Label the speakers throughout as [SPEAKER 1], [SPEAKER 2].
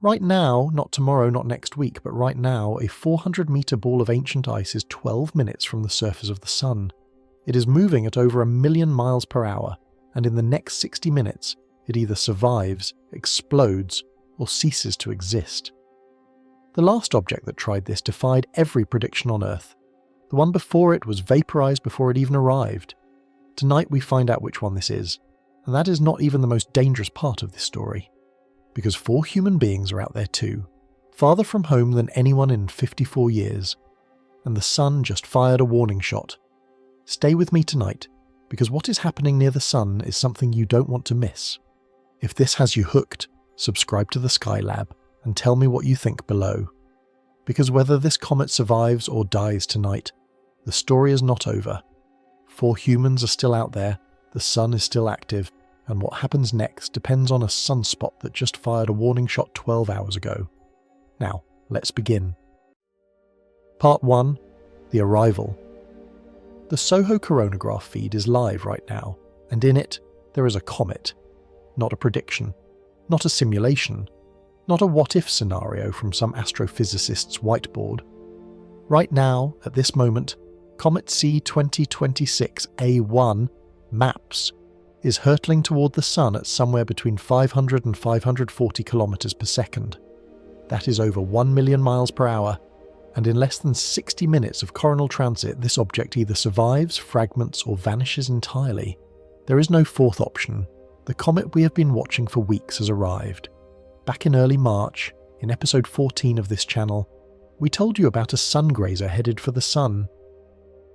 [SPEAKER 1] Right now, not tomorrow, not next week, but right now, a 400-metre ball of ancient ice is 12 minutes from the surface of the Sun. It is moving at over 1,000,000 miles per hour, and in the next 60 minutes, it either survives, explodes, or ceases to exist. The last object that tried this defied every prediction on Earth. The one before it was vaporized before it even arrived. Tonight we find out which one this is, and that is not even the most dangerous part of this story. Because 4 human beings are out there too, farther from home than anyone in 54 years, and the Sun just fired a warning shot. Stay with me tonight, because what is happening near the Sun is something you don't want to miss. If this has you hooked, subscribe to the Skylab and tell me what you think below. Because whether this comet survives or dies tonight, the story is not over. 4 humans are still out there, the Sun is still active, and what happens next depends on a sunspot that just fired a warning shot 12 hours ago. Now, let's begin. Part 1. The Arrival. The SOHO coronagraph feed is live right now, and in it, there is a comet. Not a prediction, not a simulation, not a what-if scenario from some astrophysicist's whiteboard. Right now, at this moment, Comet C 2026 A1, MAPS, is hurtling toward the Sun at somewhere between 500 and 540 kilometers per second. That is over 1,000,000 miles per hour, and in less than 60 minutes of coronal transit, this object either survives, fragments, or vanishes entirely. There is no fourth option. The comet we have been watching for weeks has arrived. Back in early March, in episode 14 of this channel, we told you about a Sungrazer headed for the Sun.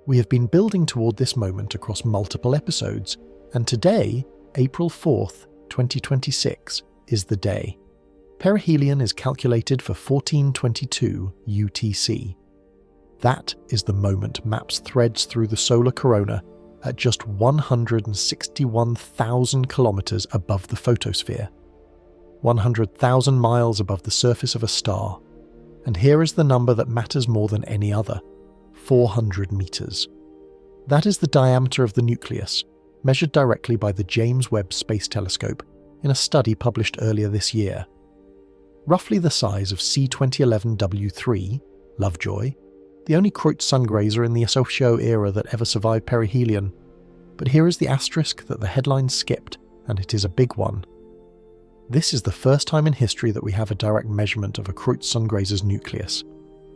[SPEAKER 1] We have been building toward this moment across multiple episodes, and today, April 4th, 2026, is the day. Perihelion is calculated for 1422 UTC. That is the moment MAPS threads through the solar corona at just 161,000 kilometers above the photosphere. 100,000 miles above the surface of a star. And here is the number that matters more than any other: 400 meters. That is the diameter of the nucleus, measured directly by the James Webb Space Telescope in a study published earlier this year. Roughly the size of C2011 W3, Lovejoy, the only Kreutz Sungrazer in the SOHO era that ever survived perihelion. But here is the asterisk that the headline skipped, and it is a big one. This is the first time in history that we have a direct measurement of a Kreutz Sungrazer's nucleus.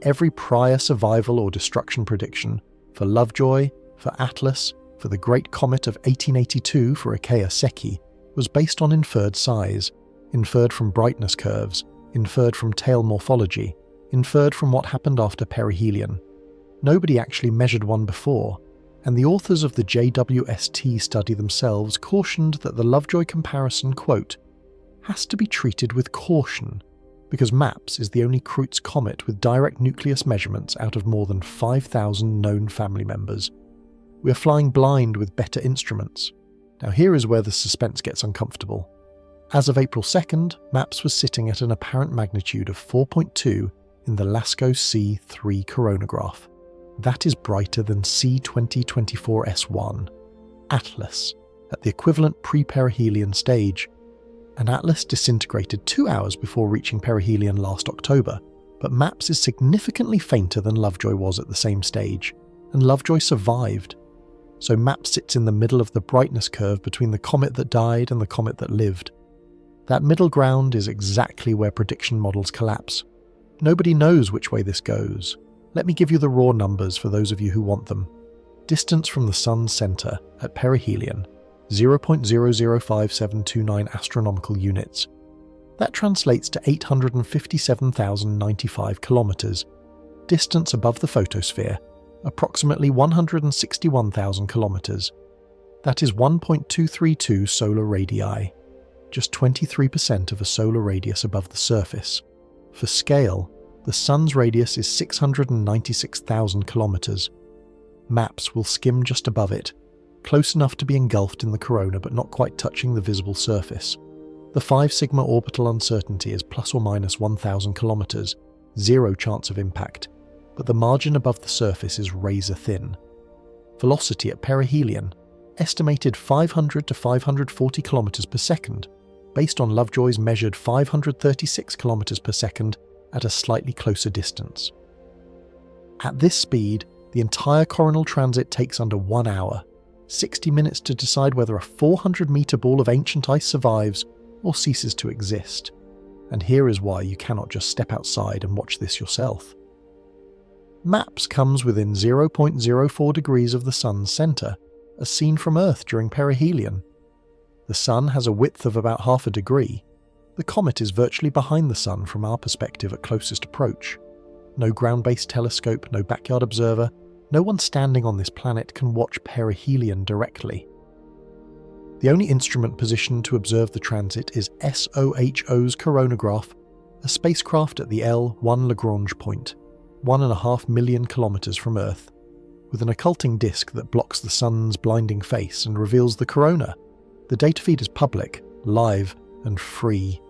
[SPEAKER 1] Every prior survival or destruction prediction, for Lovejoy, for Atlas, for the Great Comet of 1882 for Comet C, was based on inferred size, inferred from brightness curves, inferred from tail morphology, inferred from what happened after perihelion. Nobody actually measured one before, and the authors of the JWST study themselves cautioned that the Lovejoy comparison, quote, has to be treated with caution, because MAPS is the only Kreutz comet with direct nucleus measurements out of more than 5,000 known family members. We are flying blind with better instruments. Now here is where the suspense gets uncomfortable. As of April 2nd, MAPS was sitting at an apparent magnitude of 4.2 in the LASCO C3 coronagraph. That is brighter than C2024S1. Atlas, at the equivalent pre-perihelion stage. And Atlas disintegrated 2 hours before reaching perihelion last October, but MAPS is significantly fainter than Lovejoy was at the same stage, and Lovejoy survived. So MAPS sits in the middle of the brightness curve between the comet that died and the comet that lived. That middle ground is exactly where prediction models collapse. Nobody knows which way this goes. Let me give you the raw numbers for those of you who want them. Distance from the Sun's centre at perihelion, 0.005729 astronomical units. That translates to 857,095 kilometers. Distance above the photosphere, approximately 161,000 kilometers. That is 1.232 solar radii, just 23% of a solar radius above the surface. For scale, the Sun's radius is 696,000 kilometers. MAPS will skim just above it, close enough to be engulfed in the corona but not quite touching the visible surface. The 5 sigma orbital uncertainty is plus or minus 1,000 kilometers, 0 chance of impact, but the margin above the surface is razor thin. Velocity at perihelion, estimated 500 to 540 kilometers per second, based on Lovejoy's measured 536 km per second at a slightly closer distance. At this speed, the entire coronal transit takes under 1 hour, 60 minutes to decide whether a 400-metre ball of ancient ice survives or ceases to exist. And here is why you cannot just step outside and watch this yourself. MAPS comes within 0.04 degrees of the Sun's centre, as seen from Earth during perihelion. The Sun has a width of about half a degree. The comet is virtually behind the Sun from our perspective at closest approach. No ground-based telescope, no backyard observer, no one standing on this planet can watch perihelion directly. The only instrument positioned to observe the transit is SOHO's coronagraph, a spacecraft at the L1 Lagrange point, 1.5 million kilometers from Earth, with an occulting disk that blocks the Sun's blinding face and reveals the corona. The data feed is public, live, and free.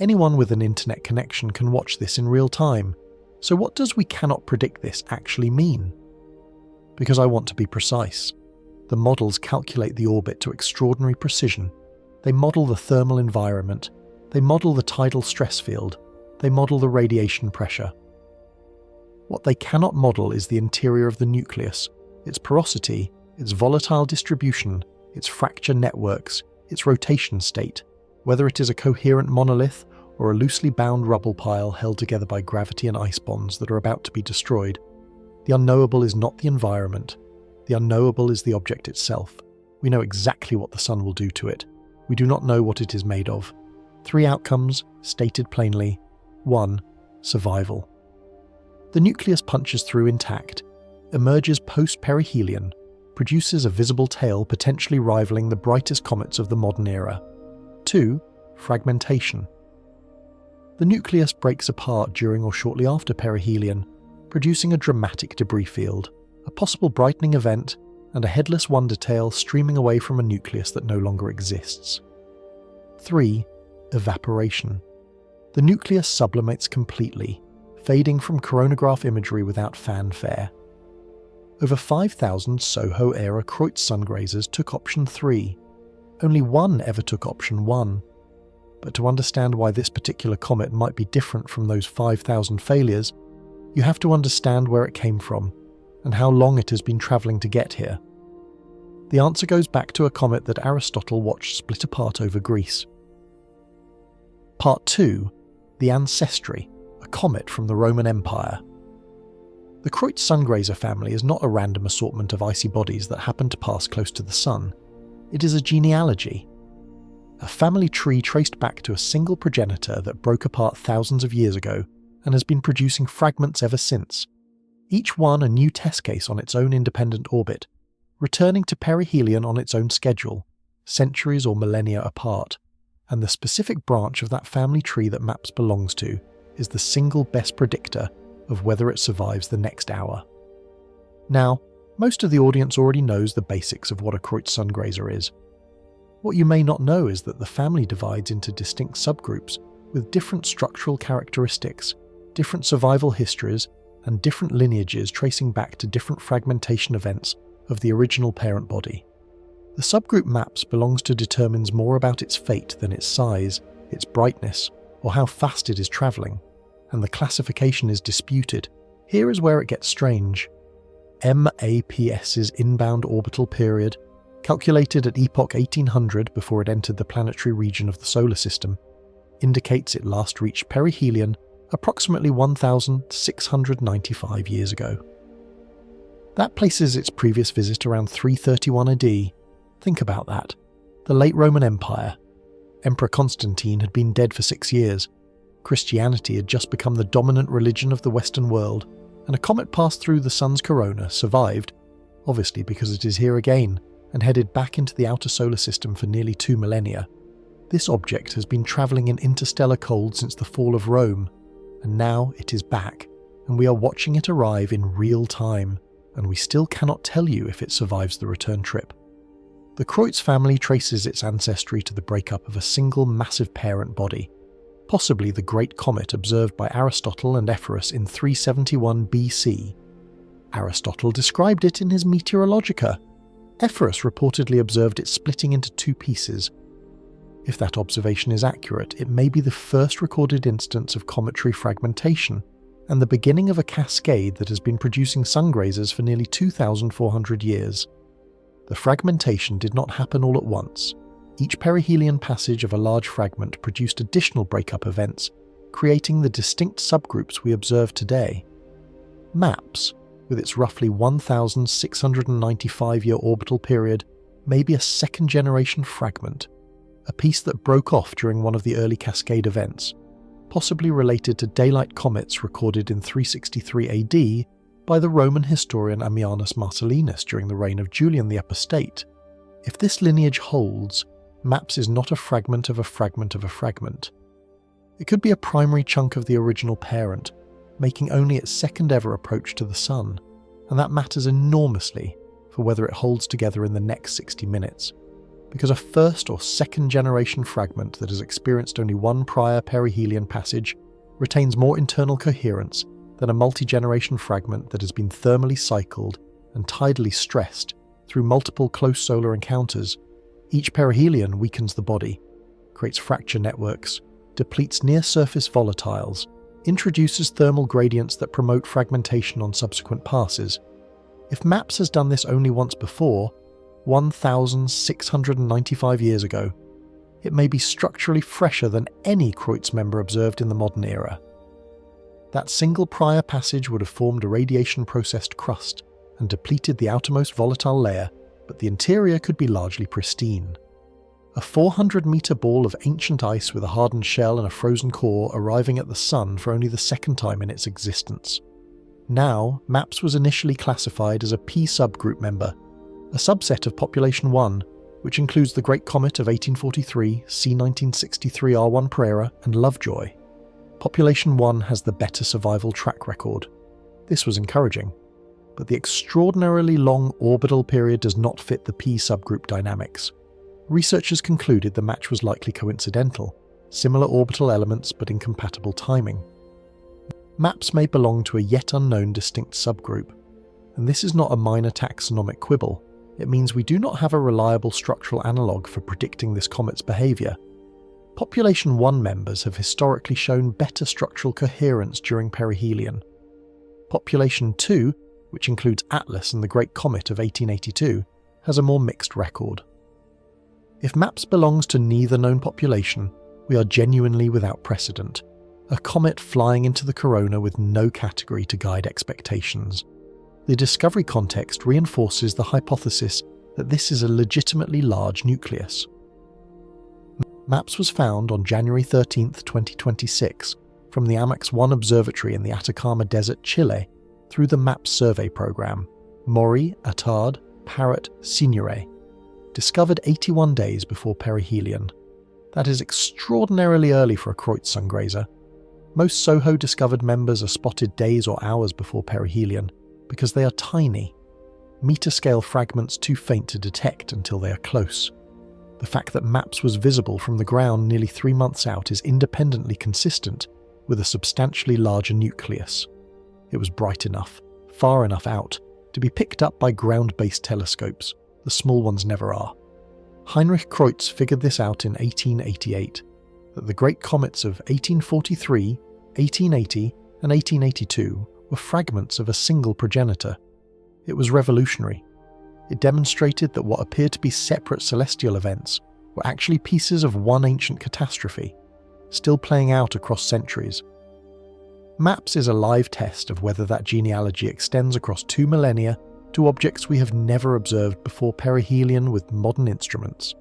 [SPEAKER 1] Anyone with an internet connection can watch this in real time. So what does "we cannot predict this" actually mean? Because I want to be precise. The models calculate the orbit to extraordinary precision. They model the thermal environment. They model the tidal stress field. They model the radiation pressure. What they cannot model is the interior of the nucleus, its porosity, its volatile distribution, its fracture networks, its rotation state, whether it is a coherent monolith or a loosely bound rubble pile held together by gravity and ice bonds that are about to be destroyed. The unknowable is not the environment. The unknowable is the object itself. We know exactly what the Sun will do to it. We do not know what it is made of. 3 outcomes, stated plainly. 1. Survival. The nucleus punches through intact, emerges post-perihelion, produces a visible tail potentially rivaling the brightest comets of the modern era. 2. Fragmentation. The nucleus breaks apart during or shortly after perihelion, producing a dramatic debris field, a possible brightening event, and a headless wonder tail streaming away from a nucleus that no longer exists. 3. Evaporation. The nucleus sublimates completely, fading from coronagraph imagery without fanfare. Over 5,000 SOHO-era Kreutz Sungrazers took option 3. Only one ever took option 1. But to understand why this particular comet might be different from those 5,000 failures, you have to understand where it came from, and how long it has been travelling to get here. The answer goes back to a comet that Aristotle watched split apart over Greece. Part 2. The Ancestry, a comet from the Roman Empire. The Kreutz Sungrazer family is not a random assortment of icy bodies that happen to pass close to the Sun. It is a genealogy. A family tree traced back to a single progenitor that broke apart thousands of years ago and has been producing fragments ever since, each one a new test case on its own independent orbit, returning to perihelion on its own schedule, centuries or millennia apart, and the specific branch of that family tree that MAPS belongs to is the single best predictor of whether it survives the next hour. Now, most of the audience already knows the basics of what a Kreutz Sungrazer is. What you may not know is that the family divides into distinct subgroups with different structural characteristics, different survival histories, and different lineages tracing back to different fragmentation events of the original parent body. The subgroup MAPS belongs to determines more about its fate than its size, its brightness, or how fast it is travelling, and the classification is disputed. Here is where it gets strange. MAPS's inbound orbital period, calculated at epoch 1800 before it entered the planetary region of the solar system, indicates it last reached perihelion approximately 1,695 years ago. That places its previous visit around 331 AD. Think about that. The late Roman Empire. Emperor Constantine had been dead for 6 years. Christianity had just become the dominant religion of the Western world, and a comet passed through the Sun's corona, survived, obviously because it is here again, and headed back into the outer solar system for nearly 2 millennia. This object has been travelling in interstellar cold since the fall of Rome, and now it is back, and we are watching it arrive in real time, and we still cannot tell you if it survives the return trip. The Kreutz family traces its ancestry to the breakup of a single massive parent body, possibly the Great Comet observed by Aristotle and Ephorus in 371 BC. Aristotle described it in his Meteorologica. Ephorus reportedly observed it splitting into 2 pieces. If that observation is accurate, it may be the first recorded instance of cometary fragmentation and the beginning of a cascade that has been producing Sungrazers for nearly 2,400 years. The fragmentation did not happen all at once. Each perihelion passage of a large fragment produced additional breakup events, creating the distinct subgroups we observe today. MAPS, with its roughly 1,695-year orbital period, may be a second-generation fragment, a piece that broke off during one of the early cascade events, possibly related to daylight comets recorded in 363 AD by the Roman historian Ammianus Marcellinus during the reign of Julian the Apostate. If this lineage holds, MAPS is not a fragment of a fragment of a fragment. It could be a primary chunk of the original parent, making only its second ever approach to the Sun, and that matters enormously for whether it holds together in the next 60 minutes, because a first or second generation fragment that has experienced only one prior perihelion passage retains more internal coherence than a multi-generation fragment that has been thermally cycled and tidally stressed through multiple close solar encounters. Each perihelion weakens the body, creates fracture networks, depletes near-surface volatiles, introduces thermal gradients that promote fragmentation on subsequent passes. If MAPS has done this only once before, 1,695 years ago, it may be structurally fresher than any Kreutz member observed in the modern era. That single prior passage would have formed a radiation-processed crust and depleted the outermost volatile layer, but the interior could be largely pristine. A 400-metre ball of ancient ice with a hardened shell and a frozen core arriving at the Sun for only the second time in its existence. Now, MAPS was initially classified as a P subgroup member, a subset of Population 1, which includes the Great Comet of 1843, C1963 R1 Pereira, and Lovejoy. Population 1 has the better survival track record. This was encouraging, but the extraordinarily long orbital period does not fit the P subgroup dynamics. Researchers concluded the match was likely coincidental, similar orbital elements but incompatible timing. MAPS may belong to a yet unknown distinct subgroup, and this is not a minor taxonomic quibble. It means we do not have a reliable structural analogue for predicting this comet's behaviour. Population 1 members have historically shown better structural coherence during perihelion. Population 2, which includes Atlas and the Great Comet of 1882, has a more mixed record. If MAPS belongs to neither known population, we are genuinely without precedent, a comet flying into the corona with no category to guide expectations. The discovery context reinforces the hypothesis that this is a legitimately large nucleus. MAPS was found on January 13, 2026, from the AMAX-1 observatory in the Atacama Desert, Chile, through the MAPS survey program, Mori, Attard, Parrot, Signore, discovered 81 days before perihelion. That is extraordinarily early for a Kreutz Sungrazer. Most SOHO discovered members are spotted days or hours before perihelion, because they are tiny, meter-scale fragments too faint to detect until they are close. The fact that MAPS was visible from the ground nearly 3 months out is independently consistent with a substantially larger nucleus. It was bright enough, far enough out, to be picked up by ground-based telescopes. The small ones never are. Heinrich Kreutz figured this out in 1888, that the great comets of 1843, 1880, and 1882 were fragments of a single progenitor. It was revolutionary. It demonstrated that what appeared to be separate celestial events were actually pieces of one ancient catastrophe, still playing out across centuries. MAPS is a live test of whether that genealogy extends across 2 millennia to objects we have never observed before perihelion with modern instruments.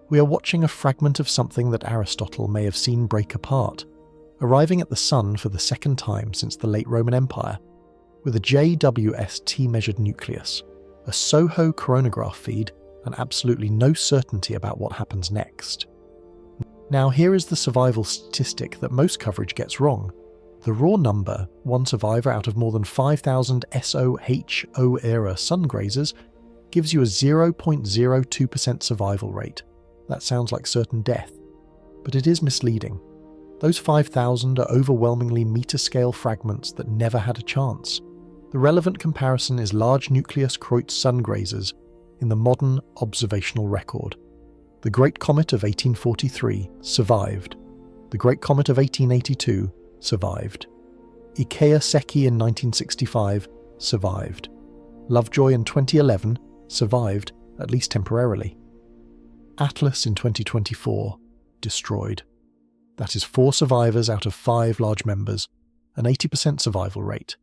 [SPEAKER 1] We are watching a fragment of something that Aristotle may have seen break apart, arriving at the Sun for the second time since the late Roman Empire, with a JWST measured nucleus, a SOHO coronagraph feed, and absolutely no certainty about what happens next. Now here is the survival statistic that most coverage gets wrong. The raw number, one survivor out of more than 5,000 SOHO era Sungrazers, gives you a 0.02% survival rate. That sounds like certain death, but it is misleading. Those 5,000 are overwhelmingly meter-scale fragments that never had a chance. The relevant comparison is large nucleus Kreutz Sungrazers in the modern observational record. The Great Comet of 1843 survived. The Great Comet of 1882 survived. Comet C in 1965 survived. Lovejoy in 2011 survived, at least temporarily. Atlas in 2024 destroyed. That is 4 survivors out of 5 large members, an 80% survival rate.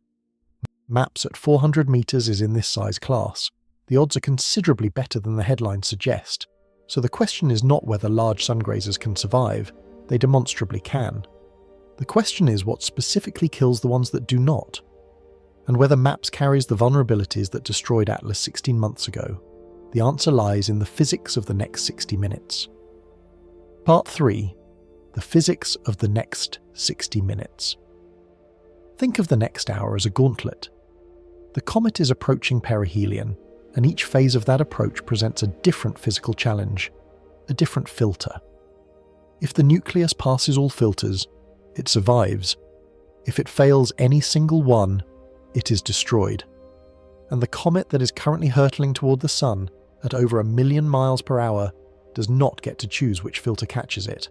[SPEAKER 1] MAPS at 400 meters is in this size class. The odds are considerably better than the headlines suggest, so the question is not whether large sungrazers can survive, they demonstrably can. The question is what specifically kills the ones that do not, and whether MAPS carries the vulnerabilities that destroyed Atlas 16 months ago. The answer lies in the physics of the next 60 minutes. Part 3. The physics of the next 60 minutes. Think of the next hour as a gauntlet. The comet is approaching perihelion, and each phase of that approach presents a different physical challenge, a different filter. If the nucleus passes all filters, it survives. If it fails any single one, it is destroyed. And the comet that is currently hurtling toward the Sun at over 1 million miles per hour does not get to choose which filter catches it.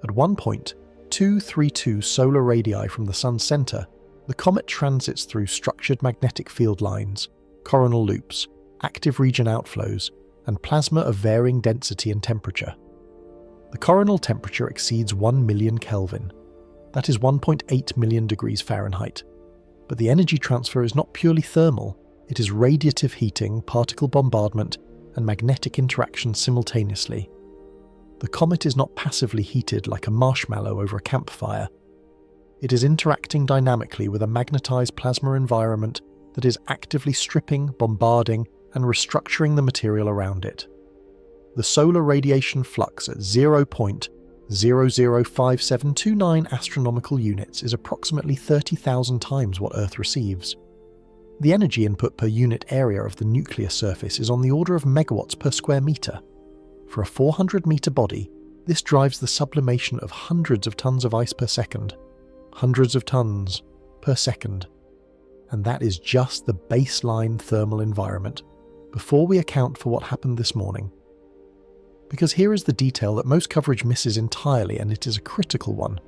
[SPEAKER 1] At one point, 232 solar radii from the Sun's center, the comet transits through structured magnetic field lines, coronal loops, active region outflows, and plasma of varying density and temperature. The coronal temperature exceeds 1 million Kelvin. That is 1.8 million degrees Fahrenheit. But the energy transfer is not purely thermal, it is radiative heating, particle bombardment, and magnetic interaction simultaneously. The comet is not passively heated like a marshmallow over a campfire. It is interacting dynamically with a magnetized plasma environment that is actively stripping, bombarding, and restructuring the material around it. The solar radiation flux at 0.005729 astronomical units is approximately 30,000 times what Earth receives. The energy input per unit area of the nucleus surface is on the order of megawatts per square meter. For a 400-meter body, this drives the sublimation of hundreds of tons of ice per second. Hundreds of tons per second. And that is just the baseline thermal environment, before we account for what happened this morning. Because here is the detail that most coverage misses entirely, and it is a critical one.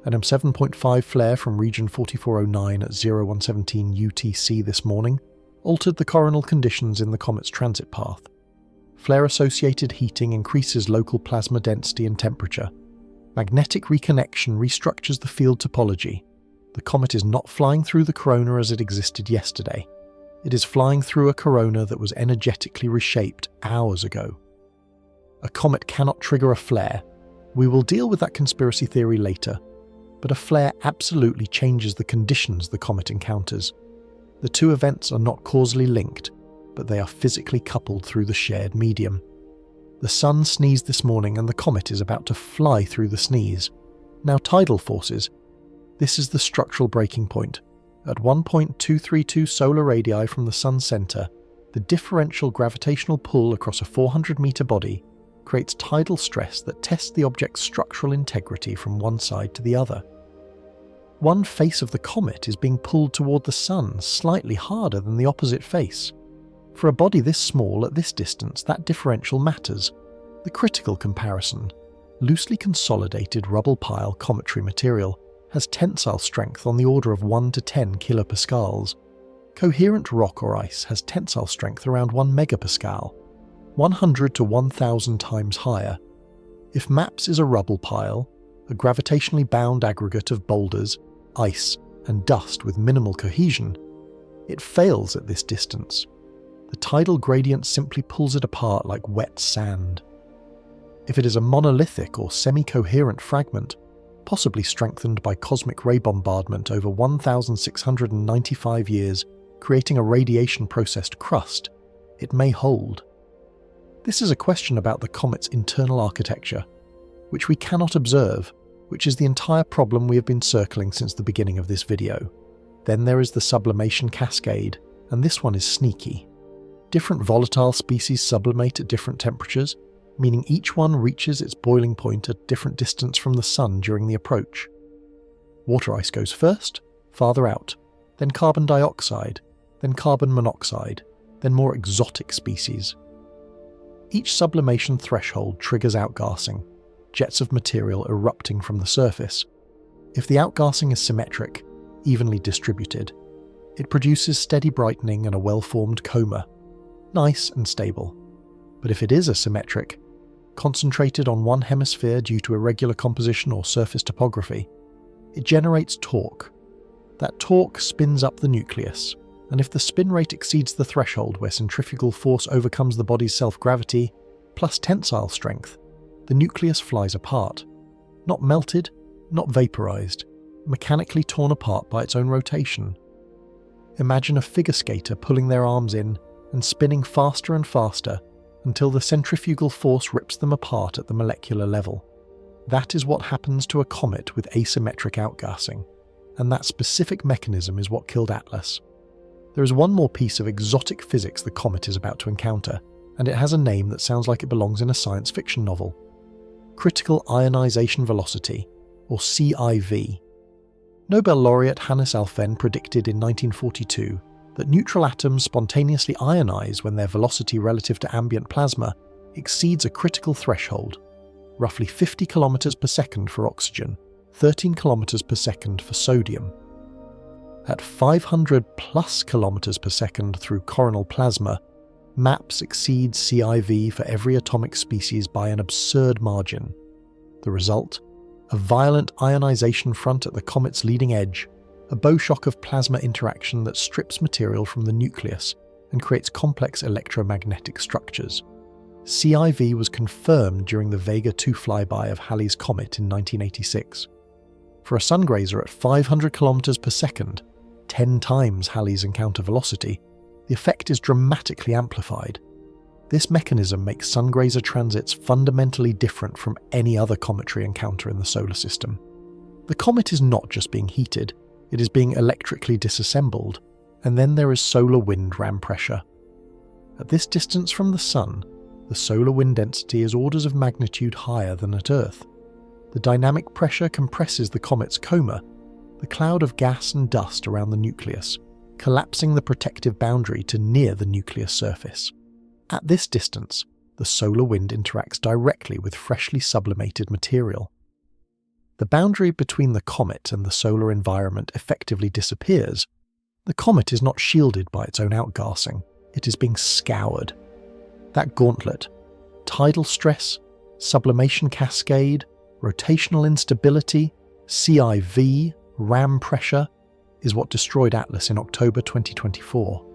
[SPEAKER 1] An M7.5 flare from region 4409 at 0117 UTC this morning altered the coronal conditions in the comet's transit path. Flare-associated heating increases local plasma density and temperature. Magnetic reconnection restructures the field topology. The comet is not flying through the corona as it existed yesterday. It is flying through a corona that was energetically reshaped hours ago. A comet cannot trigger a flare. We will deal with that conspiracy theory later. But a flare absolutely changes the conditions the comet encounters. The two events are not causally linked, but they are physically coupled through the shared medium. The Sun sneezed this morning and the comet is about to fly through the sneeze. Now tidal forces. This is the structural breaking point. At 1.232 solar radii from the Sun's center, the differential gravitational pull across a 400-meter body creates tidal stress that tests the object's structural integrity from one side to the other. One face of the comet is being pulled toward the Sun slightly harder than the opposite face. For a body this small at this distance, that differential matters. The critical comparison: loosely consolidated rubble pile cometary material has tensile strength on the order of 1 to 10 kilopascals. Coherent rock or ice has tensile strength around 1 megapascal, 100 to 1,000 times higher. If MAPS is a rubble pile, a gravitationally bound aggregate of boulders, ice, and dust with minimal cohesion, it fails at this distance. The tidal gradient simply pulls it apart like wet sand. If it is a monolithic or semi-coherent fragment, possibly strengthened by cosmic ray bombardment over 1,695 years, creating a radiation-processed crust, it may hold. This is a question about the comet's internal architecture, which we cannot observe, which is the entire problem we have been circling since the beginning of this video. Then there is the sublimation cascade, and this one is sneaky. Different volatile species sublimate at different temperatures, meaning each one reaches its boiling point at different distance from the Sun during the approach. Water ice goes first, farther out, then carbon dioxide, then carbon monoxide, then more exotic species. Each sublimation threshold triggers outgassing, jets of material erupting from the surface. If the outgassing is symmetric, evenly distributed, it produces steady brightening and a well-formed coma, nice and stable. But if it is asymmetric, concentrated on one hemisphere due to irregular composition or surface topography, it generates torque. That torque spins up the nucleus, and if the spin rate exceeds the threshold where centrifugal force overcomes the body's self-gravity, plus tensile strength, the nucleus flies apart. Not melted, not vaporized, mechanically torn apart by its own rotation. Imagine a figure skater pulling their arms in and spinning faster and faster until the centrifugal force rips them apart at the molecular level. That is what happens to a comet with asymmetric outgassing, and that specific mechanism is what killed Atlas. There is one more piece of exotic physics the comet is about to encounter, and it has a name that sounds like it belongs in a science fiction novel. Critical ionization velocity, or CIV. Nobel laureate Hannes Alfvén predicted in 1942 that neutral atoms spontaneously ionize when their velocity relative to ambient plasma exceeds a critical threshold, roughly 50 kilometers per second for oxygen, 13 kilometers per second for sodium. At 500 plus kilometers per second through coronal plasma, MAPS exceeds CIV for every atomic species by an absurd margin. The result? A violent ionization front at the comet's leading edge, a bow shock of plasma interaction that strips material from the nucleus and creates complex electromagnetic structures. CIV was confirmed during the Vega 2 flyby of Halley's comet in 1986. For a Sungrazer at 500 kilometers per second, 10 times Halley's encounter velocity, the effect is dramatically amplified. This mechanism makes Sungrazer transits fundamentally different from any other cometary encounter in the solar system. The comet is not just being heated, it is being electrically disassembled, and then there is solar wind ram pressure. At this distance from the Sun, the solar wind density is orders of magnitude higher than at Earth. The dynamic pressure compresses the comet's coma, the cloud of gas and dust around the nucleus, collapsing the protective boundary to near the nucleus surface. At this distance, the solar wind interacts directly with freshly sublimated material. The boundary between the comet and the solar environment effectively disappears. The comet is not shielded by its own outgassing, it is being scoured. That gauntlet, tidal stress, sublimation cascade, rotational instability, CIV, ram pressure, is what destroyed Atlas in October 2024.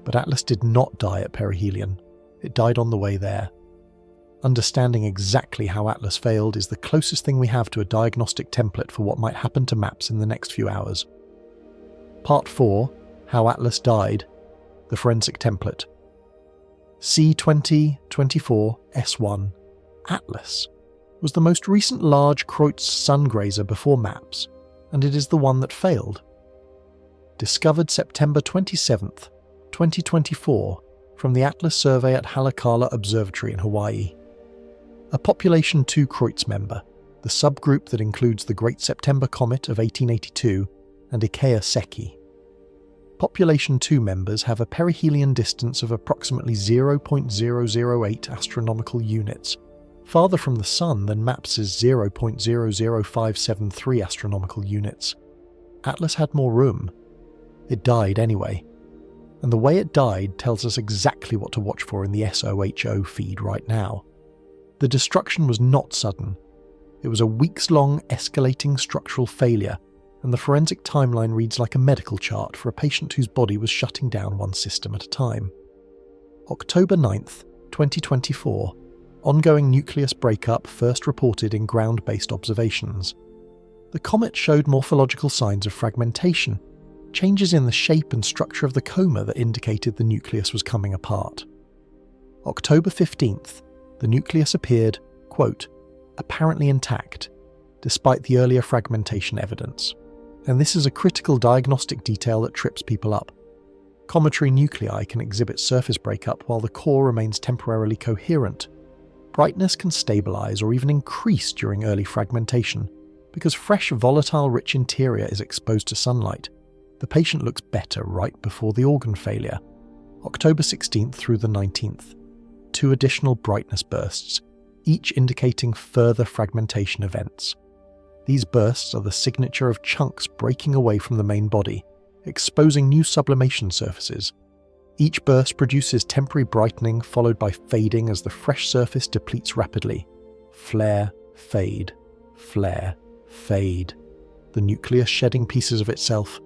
[SPEAKER 1] But Atlas did not die at Perihelion, it died on the way there. Understanding exactly how Atlas failed is the closest thing we have to a diagnostic template for what might happen to MAPS in the next few hours. Part 4, How Atlas Died, the Forensic Template. C2024S1 Atlas was the most recent large Kreutz Sungrazer before MAPS, and it is the one that failed. Discovered September 27th, 2024 from the Atlas survey at Haleakala Observatory in Hawaii. A Population 2 Kreutz member, the subgroup that includes the Great September Comet of 1882 and Comet C. Population 2 members have a perihelion distance of approximately 0.008 astronomical units, farther from the Sun than MAPS's 0.00573 astronomical units. Atlas had more room. It died anyway. And the way it died tells us exactly what to watch for in the SOHO feed right now. The destruction was not sudden. It was a weeks-long escalating structural failure, and the forensic timeline reads like a medical chart for a patient whose body was shutting down one system at a time. October 9th, 2024, ongoing nucleus breakup first reported in ground-based observations. The comet showed morphological signs of fragmentation, changes in the shape and structure of the coma that indicated the nucleus was coming apart. October 15th, the nucleus appeared, quote, apparently intact, despite the earlier fragmentation evidence. And this is a critical diagnostic detail that trips people up. Cometary nuclei can exhibit surface breakup while the core remains temporarily coherent. Brightness can stabilize or even increase during early fragmentation, because fresh volatile-rich interior is exposed to sunlight. The patient looks better right before the organ failure, October 16th through the 19th. 2 additional brightness bursts, each indicating further fragmentation events. These bursts are the signature of chunks breaking away from the main body, exposing new sublimation surfaces. Each burst produces temporary brightening followed by fading as the fresh surface depletes rapidly. Flare, fade, flare, fade. The nucleus shedding pieces of itself,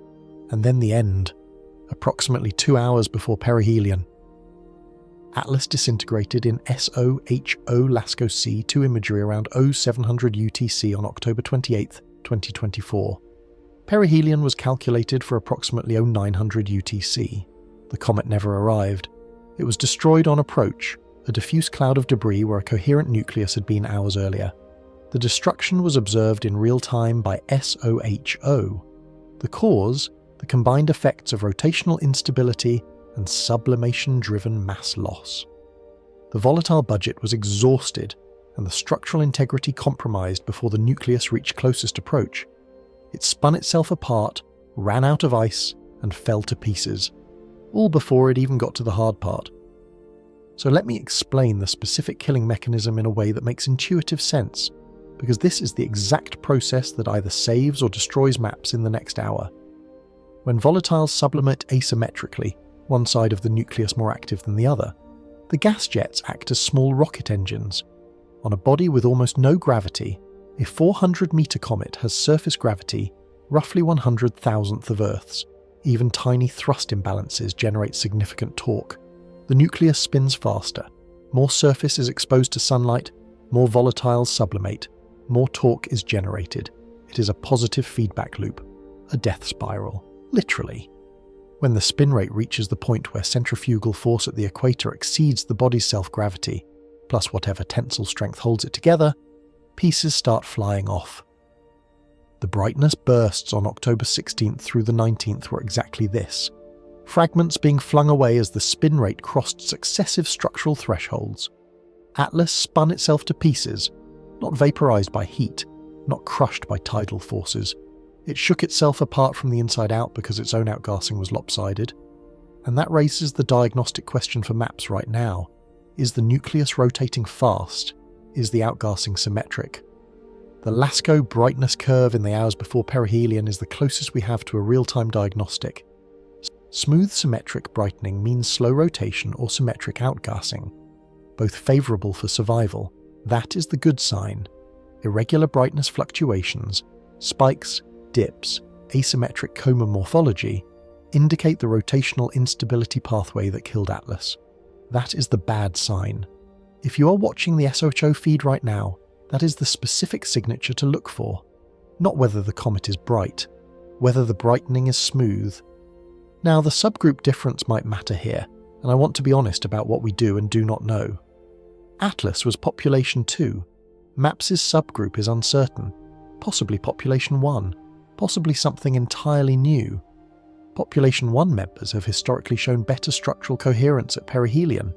[SPEAKER 1] and then the end, approximately 2 hours before perihelion. Atlas disintegrated in SOHO LASCO C2 imagery around 0700 UTC on October 28, 2024. Perihelion was calculated for approximately 0900 UTC. The comet never arrived. It was destroyed on approach, a diffuse cloud of debris where a coherent nucleus had been hours earlier. The destruction was observed in real time by SOHO. The cause, the combined effects of rotational instability and sublimation-driven mass loss. The volatile budget was exhausted and the structural integrity compromised before the nucleus reached closest approach. It spun itself apart, ran out of ice, and fell to pieces, all before it even got to the hard part. So let me explain the specific killing mechanism in a way that makes intuitive sense, because this is the exact process that either saves or destroys maps in the next hour. When volatiles sublimate asymmetrically, one side of the nucleus more active than the other, the gas jets act as small rocket engines. On a body with almost no gravity, a 400-meter comet has surface gravity roughly 100,000th of Earth's. Even tiny thrust imbalances generate significant torque. The nucleus spins faster. More surface is exposed to sunlight, more volatiles sublimate, more torque is generated. It is a positive feedback loop, a death spiral, literally. When the spin rate reaches the point where centrifugal force at the equator exceeds the body's self-gravity, plus whatever tensile strength holds it together, pieces start flying off. The brightness bursts on October 16th through the 19th were exactly this, fragments being flung away as the spin rate crossed successive structural thresholds. Atlas spun itself to pieces, not vaporized by heat, not crushed by tidal forces. It shook itself apart from the inside out because its own outgassing was lopsided. And that raises the diagnostic question for maps right now. Is the nucleus rotating fast? Is the outgassing symmetric? The LASCO brightness curve in the hours before perihelion is the closest we have to a real-time diagnostic. Smooth symmetric brightening means slow rotation or symmetric outgassing, both favourable for survival. That is the good sign. Irregular brightness fluctuations, spikes, dips, asymmetric coma morphology indicate the rotational instability pathway that killed Atlas. That is the bad sign. If you are watching the SOHO feed right now, that is the specific signature to look for. Not whether the comet is bright, whether the brightening is smooth. Now, the subgroup difference might matter here, and I want to be honest about what we do and do not know. Atlas was population 2. MAPS' subgroup is uncertain, possibly population 1, possibly something entirely new. Population 1 members have historically shown better structural coherence at perihelion.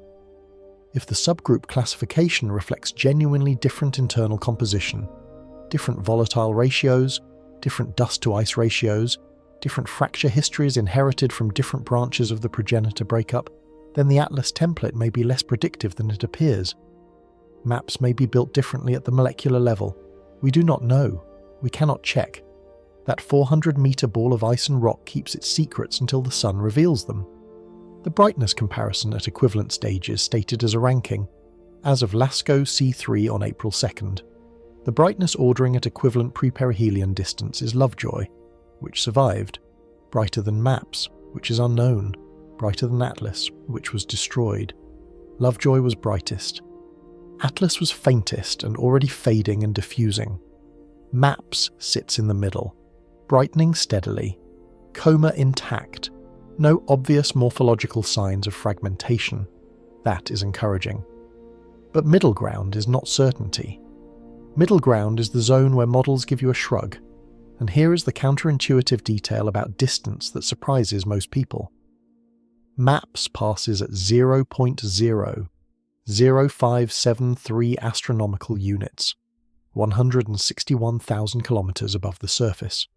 [SPEAKER 1] If the subgroup classification reflects genuinely different internal composition, different volatile ratios, different dust-to-ice ratios, different fracture histories inherited from different branches of the progenitor breakup, then the Atlas template may be less predictive than it appears. Maps may be built differently at the molecular level. We do not know. We cannot check. That 400-meter ball of ice and rock keeps its secrets until the sun reveals them. The brightness comparison at equivalent stages stated as a ranking, as of LASCO C3 on April 2nd. The brightness ordering at equivalent pre-perihelion distance is Lovejoy, which survived, brighter than MAPS, which is unknown, brighter than Atlas, which was destroyed. Lovejoy was brightest. Atlas was faintest and already fading and diffusing. MAPS sits in the middle, brightening steadily, coma intact, no obvious morphological signs of fragmentation. That is encouraging. But middle ground is not certainty. Middle ground is the zone where models give you a shrug, and here is the counterintuitive detail about distance that surprises most people. MAPS passes at 0.00573 astronomical units, 161,000 kilometers above the surface.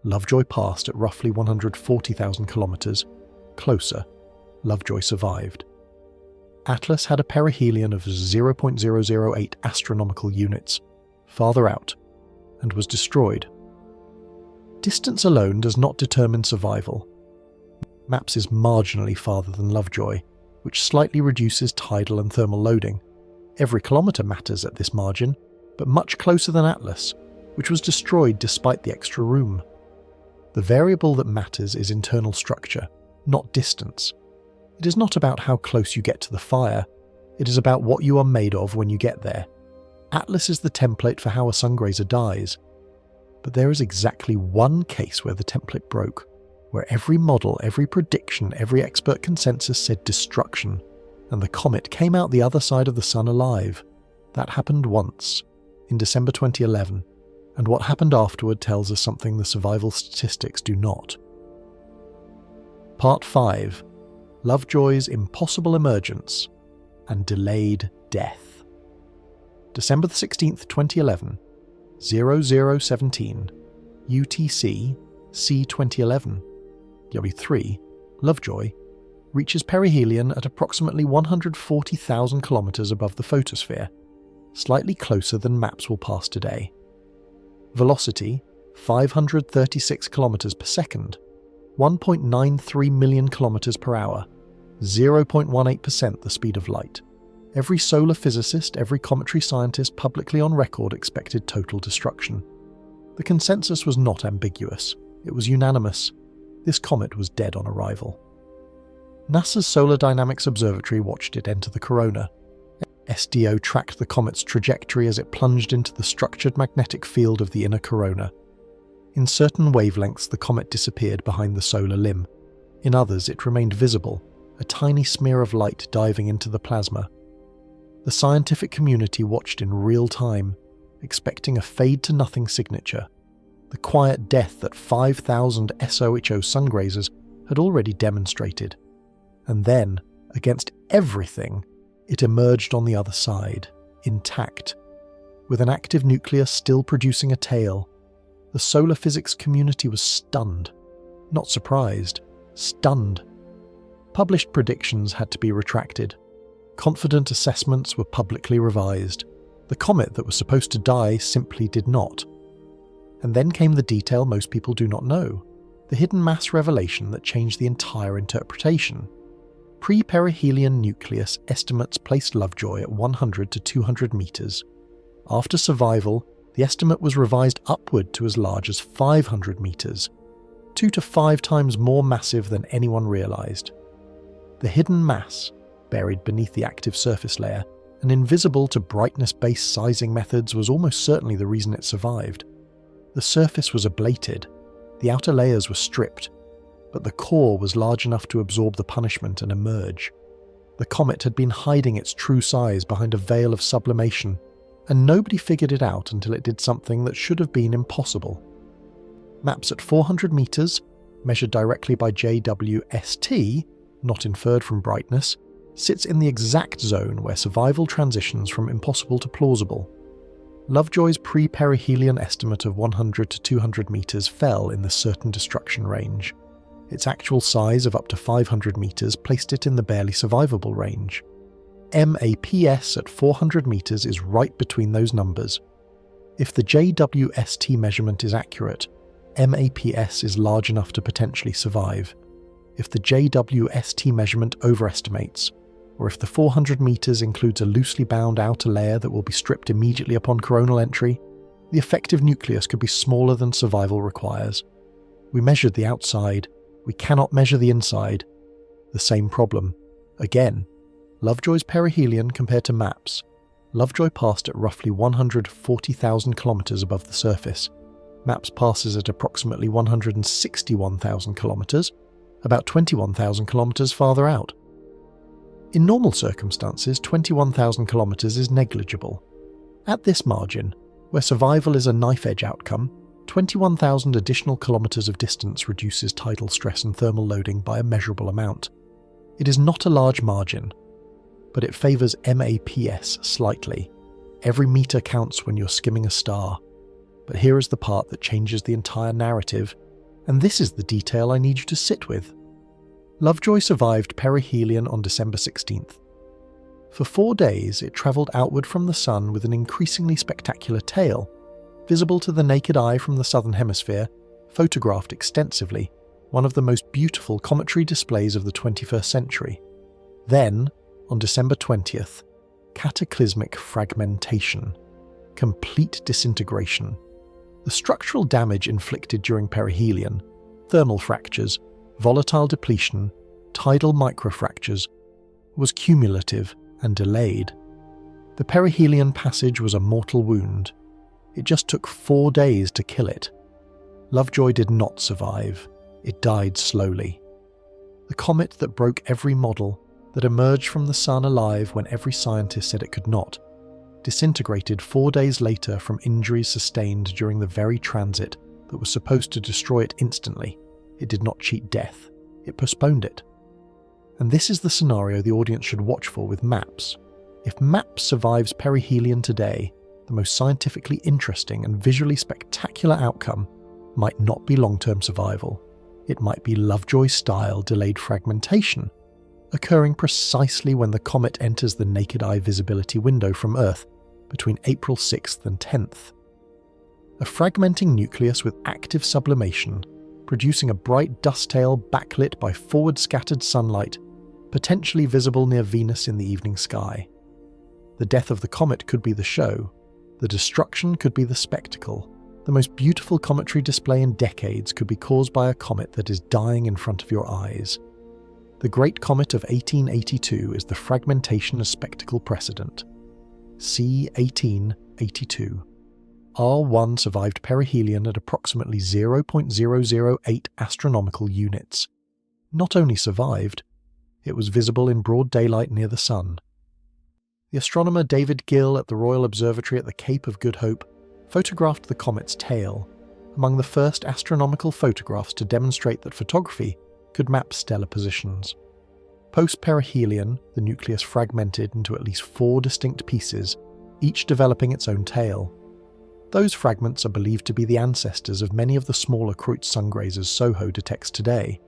[SPEAKER 1] Lovejoy passed at roughly 140,000 kilometers, closer. Lovejoy survived. Atlas had a perihelion of 0.008 astronomical units, farther out, and was destroyed. Distance alone does not determine survival. MAPS is marginally farther than Lovejoy, which slightly reduces tidal and thermal loading. Every kilometre matters at this margin, but much closer than Atlas, which was destroyed despite the extra room. The variable that matters is internal structure, not distance. It is not about how close you get to the fire, it is about what you are made of when you get there. Atlas is the template for how a Sungrazer dies. But there is exactly one case where the template broke, where every model, every prediction, every expert consensus said destruction, and the comet came out the other side of the sun alive. That happened once, in December 2011, and what happened afterward tells us something the survival statistics do not. Part 5. Lovejoy's impossible emergence and delayed death. December 16th, 2011, 0017, UTC, C2011, W3, Lovejoy, reaches perihelion at approximately 140,000 kilometers above the photosphere, slightly closer than MAPS will pass today. Velocity, 536 kilometers per second, 1.93 million kilometers per hour, 0.18% the speed of light. Every solar physicist, every cometary scientist publicly on record expected total destruction. The consensus was not ambiguous. It was unanimous. This comet was dead on arrival. NASA's Solar Dynamics Observatory watched it enter the corona. SDO tracked the comet's trajectory as it plunged into the structured magnetic field of the inner corona. In certain wavelengths, the comet disappeared behind the solar limb. In others, it remained visible, a tiny smear of light diving into the plasma. The scientific community watched in real time, expecting a fade-to-nothing signature, the quiet death that 5,000 SOHO Sungrazers had already demonstrated. And then, against everything, it emerged on the other side, intact, with an active nucleus still producing a tail. The solar physics community was stunned, not surprised, stunned. Published predictions had to be retracted. Confident assessments were publicly revised. The comet that was supposed to die simply did not. And then came the detail most people do not know, the hidden mass revelation that changed the entire interpretation. Pre-perihelion nucleus estimates placed Lovejoy at 100 to 200 meters. After survival, the estimate was revised upward to as large as 500 meters, 2 to 5 times more massive than anyone realized. The hidden mass, buried beneath the active surface layer and invisible to brightness-based sizing methods, was almost certainly the reason it survived. The surface was ablated, the outer layers were stripped, but the core was large enough to absorb the punishment and emerge. The comet had been hiding its true size behind a veil of sublimation, and nobody figured it out until it did something that should have been impossible. MAPS at 400 meters, measured directly by JWST, not inferred from brightness, sits in the exact zone where survival transitions from impossible to plausible. Lovejoy's pre-perihelion estimate of 100 to 200 meters fell in the certain destruction range. Its actual size of up to 500 meters placed it in the barely survivable range. MAPS at 400 meters is right between those numbers. If the JWST measurement is accurate, MAPS is large enough to potentially survive. If the JWST measurement overestimates, or if the 400 meters includes a loosely bound outer layer that will be stripped immediately upon coronal entry, the effective nucleus could be smaller than survival requires. We measured the outside, we cannot measure the inside. The same problem. Again, Lovejoy's perihelion compared to MAPS. Lovejoy passed at roughly 140,000 kilometers above the surface. MAPS passes at approximately 161,000 kilometers, about 21,000 kilometers farther out. In normal circumstances, 21,000 kilometers is negligible. At this margin, where survival is a knife-edge outcome, 21,000 additional kilometers of distance reduces tidal stress and thermal loading by a measurable amount. It is not a large margin, but it favours MAPS slightly. Every meter counts when you're skimming a star. But here is the part that changes the entire narrative, and this is the detail I need you to sit with. Lovejoy survived perihelion on December 16th. For 4 days, it travelled outward from the Sun with an increasingly spectacular tail, visible to the naked eye from the southern hemisphere, photographed extensively, one of the most beautiful cometary displays of the 21st century. Then, on December 20th, cataclysmic fragmentation, complete disintegration. The structural damage inflicted during perihelion, thermal fractures, volatile depletion, tidal microfractures, was cumulative and delayed. The perihelion passage was a mortal wound. It just took 4 days to kill it. Lovejoy did not survive. It died slowly. The comet that broke every model, that emerged from the Sun alive when every scientist said it could not, disintegrated 4 days later from injuries sustained during the very transit that was supposed to destroy it instantly. It did not cheat death. It postponed it. And this is the scenario the audience should watch for with MAPS. If MAPS survives perihelion today, the most scientifically interesting and visually spectacular outcome might not be long-term survival. It might be Lovejoy-style delayed fragmentation, occurring precisely when the comet enters the naked eye visibility window from Earth between April 6th and 10th. A fragmenting nucleus with active sublimation, producing a bright dust tail backlit by forward-scattered sunlight, potentially visible near Venus in the evening sky. The death of the comet could be the show. The destruction could be the spectacle. The most beautiful cometary display in decades could be caused by a comet that is dying in front of your eyes. The Great Comet of 1882 is the fragmentation as spectacle precedent. C 1882. R1 survived perihelion at approximately 0.008 astronomical units. Not only survived, it was visible in broad daylight near the Sun. The astronomer David Gill at the Royal Observatory at the Cape of Good Hope photographed the comet's tail, among the first astronomical photographs to demonstrate that photography could map stellar positions. Post-perihelion, the nucleus fragmented into at least 4 distinct pieces, each developing its own tail. Those fragments are believed to be the ancestors of many of the smaller Kreutz Sungrazers SOHO detects today,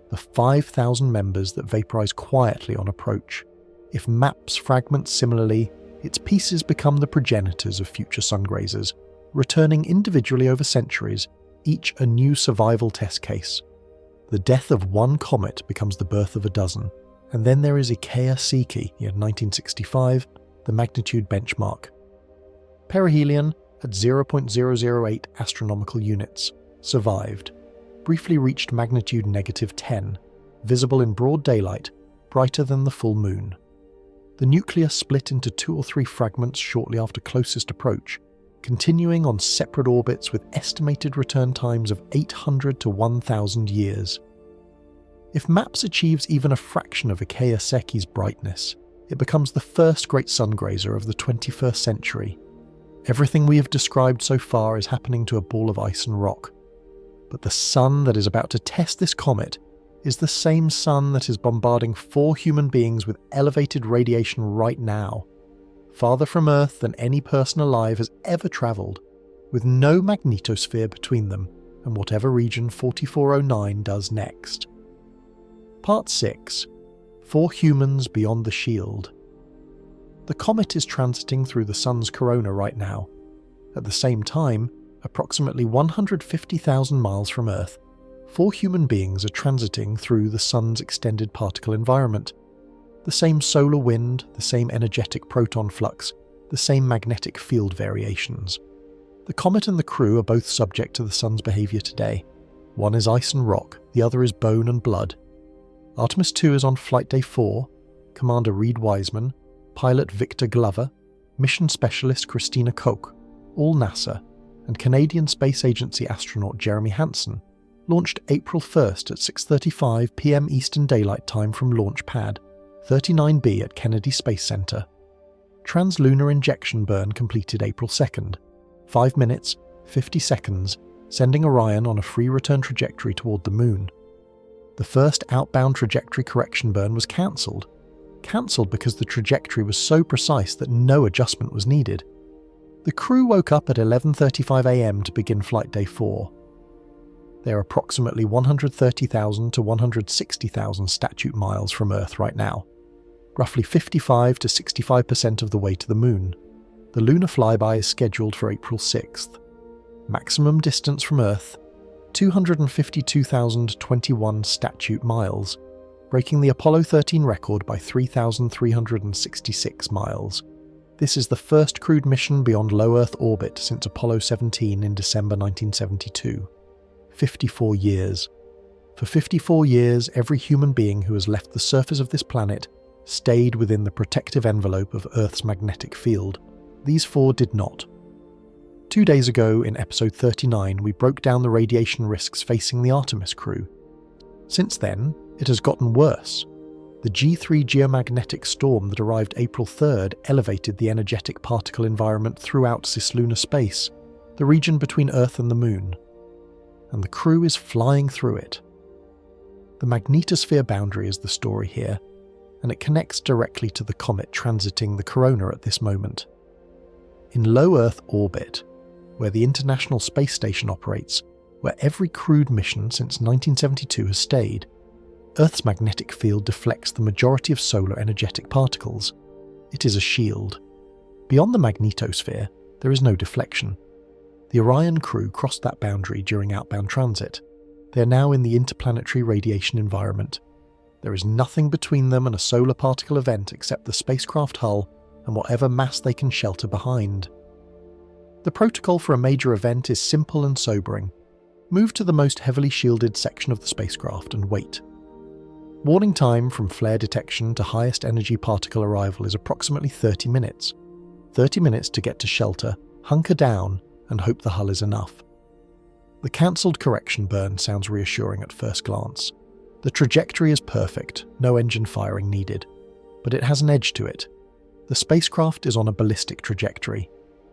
[SPEAKER 1] the 5,000 members that vaporize quietly on approach. If MAPS fragments similarly, its pieces become the progenitors of future Sungrazers, returning individually over centuries, each a new survival test case. The death of one comet becomes the birth of a dozen, and then there is Comet C in 1965, the magnitude benchmark. Perihelion, at 0.008 astronomical units, survived, briefly reached magnitude -10, visible in broad daylight, brighter than the full moon. The nucleus split into 2 or 3 fragments shortly after closest approach, continuing on separate orbits with estimated return times of 800 to 1,000 years. If MAPS achieves even a fraction of Comet C's brightness, it becomes the first great sungrazer of the 21st century. Everything we have described so far is happening to a ball of ice and rock. But the sun that is about to test this comet is the same sun that is bombarding 4 human beings with elevated radiation right now, farther from Earth than any person alive has ever travelled, with no magnetosphere between them and whatever region 4409 does next. Part 6. 4 humans beyond the shield. The comet is transiting through the Sun's corona right now. At the same time, approximately 150,000 miles from Earth, 4 human beings are transiting through the Sun's extended particle environment. The same solar wind, the same energetic proton flux, the same magnetic field variations. The comet and the crew are both subject to the Sun's behaviour today. One is ice and rock, the other is bone and blood. Artemis II is on flight day 4, Commander Reed Wiseman, pilot Victor Glover, mission specialist Christina Koch, all NASA, and Canadian Space Agency astronaut Jeremy Hansen, launched April 1st at 6:35 p.m. Eastern Daylight Time from Launch Pad 39B at Kennedy Space Center. Translunar injection burn completed April 2nd, 5 minutes, 50 seconds, sending Orion on a free return trajectory toward the Moon. The first outbound trajectory correction burn was cancelled. Cancelled because the trajectory was so precise that no adjustment was needed. The crew woke up at 11:35 a.m. to begin flight day 4. They are approximately 130,000 to 160,000 statute miles from Earth right now. roughly 55 to 65% of the way to the Moon. The lunar flyby is scheduled for April 6th. Maximum distance from Earth, 252,021 statute miles, breaking the Apollo 13 record by 3,366 miles. This is the first crewed mission beyond low Earth orbit since Apollo 17 in December 1972. 54 years. For 54 years, every human being who has left the surface of this planet stayed within the protective envelope of Earth's magnetic field. These 4 did not. 2 days ago, in episode 39, we broke down the radiation risks facing the Artemis crew. Since then, it has gotten worse. The G3 geomagnetic storm that arrived April 3rd elevated the energetic particle environment throughout cislunar space, the region between Earth and the Moon. And the crew is flying through it. The magnetosphere boundary is the story here, and it connects directly to the comet transiting the corona at this moment. In low Earth orbit, where the International Space Station operates, where every crewed mission since 1972 has stayed, Earth's magnetic field deflects the majority of solar energetic particles. It is a shield. Beyond the magnetosphere, there is no deflection. The Orion crew crossed that boundary during outbound transit. They are now in the interplanetary radiation environment. There is nothing between them and a solar particle event except the spacecraft hull and whatever mass they can shelter behind. The protocol for a major event is simple and sobering. Move to the most heavily shielded section of the spacecraft and wait. Warning time from flare detection to highest energy particle arrival is approximately 30 minutes. 30 minutes to get to shelter, hunker down, and hope the hull is enough. The cancelled correction burn sounds reassuring at first glance. The trajectory is perfect, no engine firing needed. But it has an edge to it. The spacecraft is on a ballistic trajectory.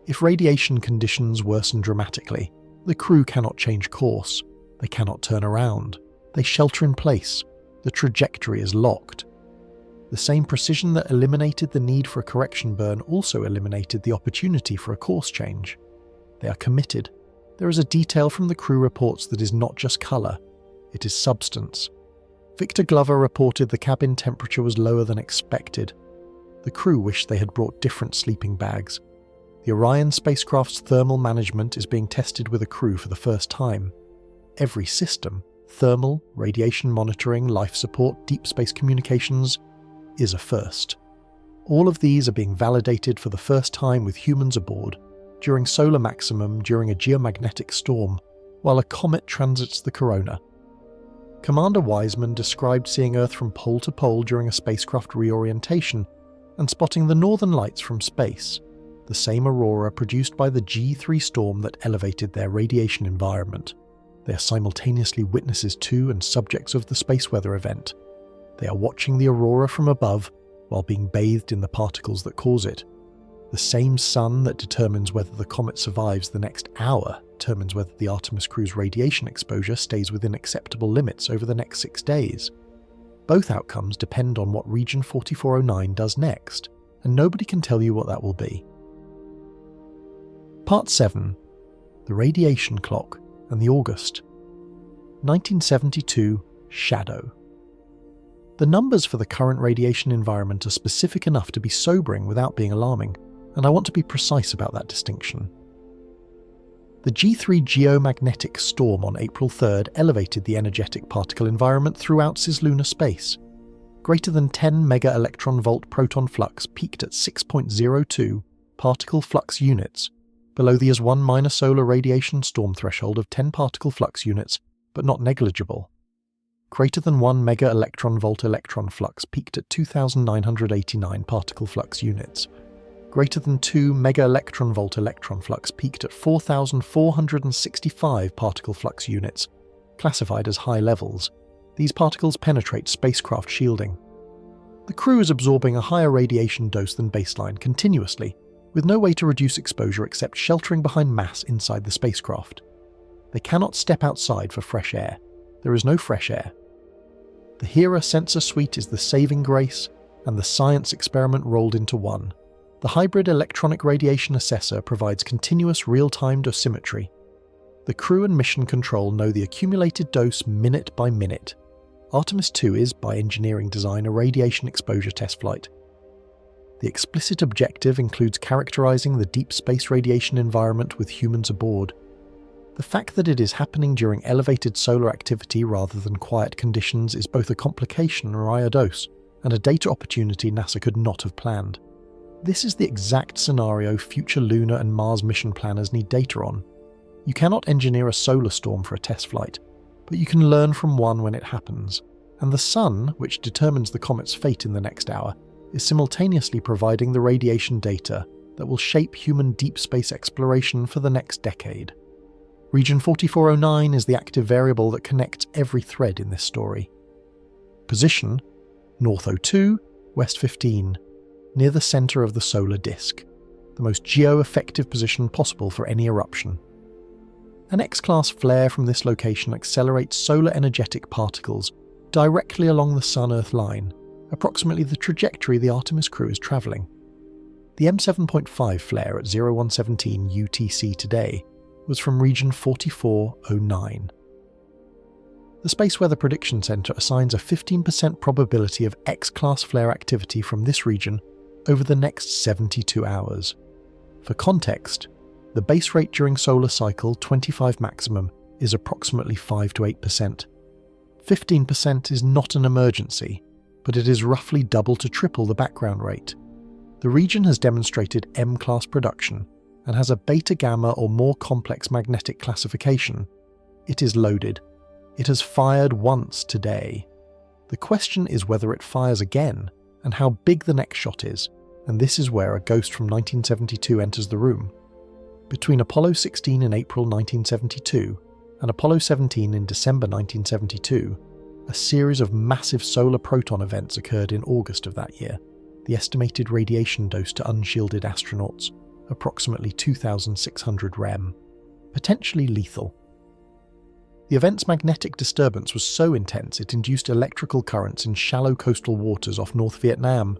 [SPEAKER 1] If radiation conditions worsen dramatically, the crew cannot change course. They cannot turn around. They shelter in place. The trajectory is locked. The same precision that eliminated the need for a correction burn also eliminated the opportunity for a course change. They are committed. There is a detail from the crew reports that is not just colour, it is substance. Victor Glover reported the cabin temperature was lower than expected. The crew wished they had brought different sleeping bags. The Orion spacecraft's thermal management is being tested with a crew for the first time. Every system, thermal, radiation monitoring, life support, deep space communications, is a first. All of these are being validated for the first time with humans aboard, during solar maximum during a geomagnetic storm, while a comet transits the corona. Commander Wiseman described seeing Earth from pole to pole during a spacecraft reorientation and spotting the northern lights from space, the same aurora produced by the G3 storm that elevated their radiation environment. They are simultaneously witnesses to and subjects of the space weather event. They are watching the aurora from above while being bathed in the particles that cause it. The same sun that determines whether the comet survives the next hour determines whether the Artemis crew's radiation exposure stays within acceptable limits over the next 6 days. Both outcomes depend on what Region 4409 does next, and nobody can tell you what that will be. Part 7. The Radiation Clock and the August. 1972 Shadow. The numbers for the current radiation environment are specific enough to be sobering without being alarming, and I want to be precise about that distinction. The G3 geomagnetic storm on April 3rd elevated the energetic particle environment throughout cislunar space. Greater than 10 mega-electron-volt proton flux peaked at 6.02 particle flux units, below the AS1 solar radiation storm threshold of 10 particle flux units, but not negligible. Greater than 1 mega-electron-volt electron flux peaked at 2,989 particle flux units. Greater than 2 mega-electron-volt electron flux peaked at 4,465 particle flux units, classified as high levels. These particles penetrate spacecraft shielding. The crew is absorbing a higher radiation dose than baseline continuously, with no way to reduce exposure except sheltering behind mass inside the spacecraft. They cannot step outside for fresh air. There is no fresh air. The HERA sensor suite is the saving grace, and the science experiment rolled into one. The hybrid electronic radiation assessor provides continuous real-time dosimetry. The crew and mission control know the accumulated dose minute by minute. Artemis II is, by engineering design, a radiation exposure test flight. The explicit objective includes characterizing the deep space radiation environment with humans aboard. The fact that it is happening during elevated solar activity rather than quiet conditions is both a complication and a data opportunity NASA could not have planned. This is the exact scenario future lunar and Mars mission planners need data on. You cannot engineer a solar storm for a test flight, but you can learn from one when it happens, and the Sun, which determines the comet's fate in the next hour, is simultaneously providing the radiation data that will shape human deep space exploration for the next decade. Region 4409 is the active variable that connects every thread in this story. Position: North 02, West 15, near the centre of the solar disk, the most geo-effective position possible for any eruption. An X-class flare from this location accelerates solar energetic particles directly along the Sun-Earth line, approximately the trajectory the Artemis crew is travelling. The M7.5 flare at 0117 UTC today was from region 4409. The Space Weather Prediction Center assigns a 15% probability of X-class flare activity from this region over the next 72 hours. For context, the base rate during solar cycle 25 maximum is approximately 5 to 8%. 15% is not an emergency, but it is roughly double to triple the background rate. The region has demonstrated M-class production and has a beta-gamma or more complex magnetic classification. It is loaded. It has fired once today. The question is whether it fires again and how big the next shot is, and this is where a ghost from 1972 enters the room. Between Apollo 16 in April 1972 and Apollo 17 in December 1972, a series of massive solar proton events occurred in August of that year. The estimated radiation dose to unshielded astronauts, approximately 2,600 rem, potentially lethal. The event's magnetic disturbance was so intense it induced electrical currents in shallow coastal waters off North Vietnam,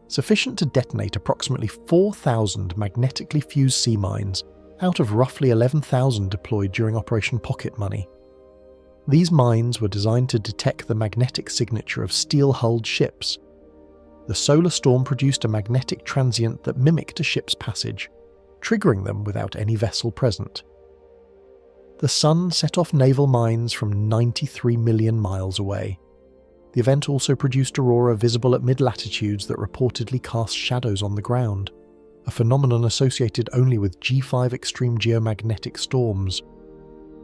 [SPEAKER 1] sufficient to detonate approximately 4,000 magnetically fused sea mines out of roughly 11,000 deployed during Operation Pocket Money. These mines were designed to detect the magnetic signature of steel-hulled ships. The solar storm produced a magnetic transient that mimicked a ship's passage, triggering them without any vessel present. The Sun set off naval mines from 93 million miles away. The event also produced aurora visible at mid-latitudes that reportedly cast shadows on the ground, a phenomenon associated only with G5 extreme geomagnetic storms.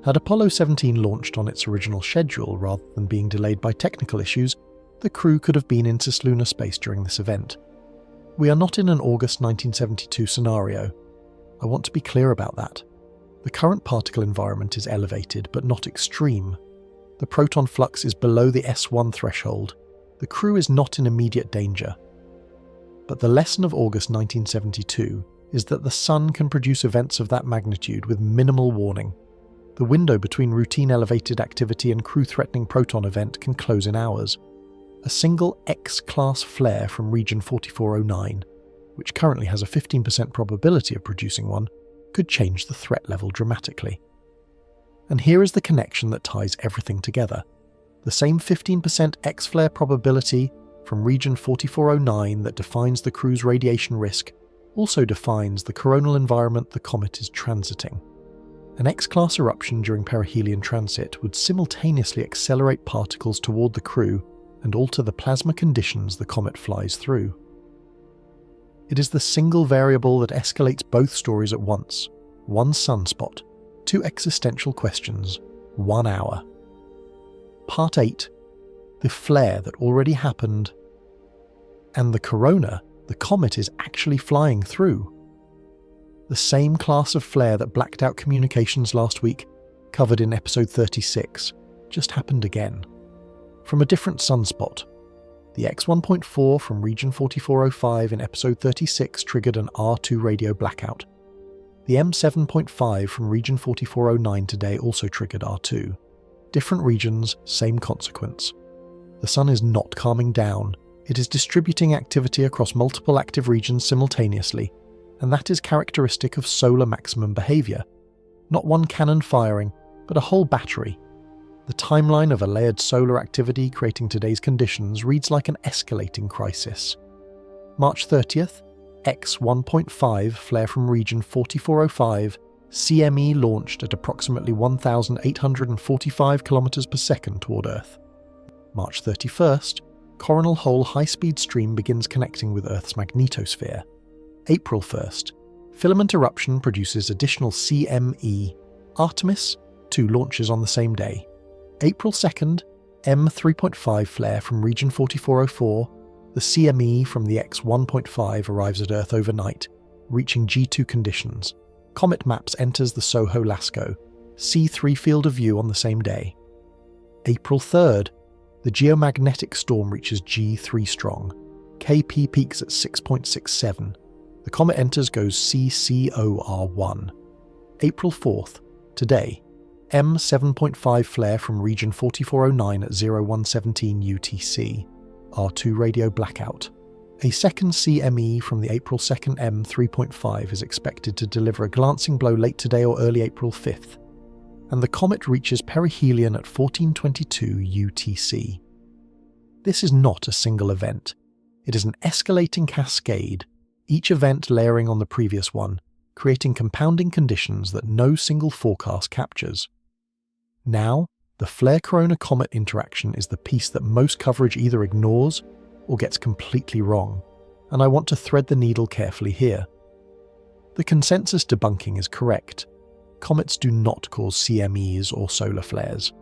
[SPEAKER 1] Had Apollo 17 launched on its original schedule rather than being delayed by technical issues, the crew could have been in cislunar space during this event. We are not in an August 1972 scenario. I want to be clear about that. The current particle environment is elevated but not extreme. The proton flux is below the S1 threshold. The crew is not in immediate danger. But the lesson of August 1972 is that the Sun can produce events of that magnitude with minimal warning. The window between routine elevated activity and crew-threatening proton event can close in hours. A single X-class flare from region 4409, which currently has a 15% probability of producing one, could change the threat level dramatically. And here is the connection that ties everything together. The same 15% X-flare probability from region 4409 that defines the crew's radiation risk also defines the coronal environment the comet is transiting. An X-class eruption during perihelion transit would simultaneously accelerate particles toward the crew and alter the plasma conditions the comet flies through. It is the single variable that escalates both stories at once. One sunspot, two existential questions, 1 hour. Part 8. The flare that already happened. And the corona the comet is actually flying through. The same class of flare that blacked out communications last week, covered in episode 36, just happened again. From a different sunspot. The X1.4 from region 4405 in episode 36 triggered an R2 radio blackout. The M7.5 from region 4409 today also triggered R2. Different regions, same consequence. The Sun is not calming down. It is distributing activity across multiple active regions simultaneously, and that is characteristic of solar maximum behavior. Not one cannon firing, but a whole battery. The timeline of a layered solar activity creating today's conditions reads like an escalating crisis. March 30th, X 1.5 flare from region 4405, CME launched at approximately 1,845 km per second toward Earth. March 31st, coronal hole high-speed stream begins connecting with Earth's magnetosphere. April 1st, filament eruption produces additional CME. Artemis, 2 launches on the same day. April 2nd, M 3.5 flare from region 4404. The CME from the X 1.5 arrives at Earth overnight, reaching G2 conditions. Comet MAPS enters the SOHO LASCO, C3 field of view on the same day. April 3rd, the geomagnetic storm reaches G3 strong. KP peaks at 6.67. The comet enters GOES CCOR1. April 4th, today, M 7.5 flare from region 4409 at 0117 UTC. R2 radio blackout. A second CME from the April 2nd M 3.5 is expected to deliver a glancing blow late today or early April 5th. And the comet reaches perihelion at 1422 UTC. This is not a single event. It is an escalating cascade, each event layering on the previous one, creating compounding conditions that no single forecast captures. Now, the flare-corona-comet interaction is the piece that most coverage either ignores or gets completely wrong, and I want to thread the needle carefully here. The consensus debunking is correct. Comets do not cause CMEs or solar flares.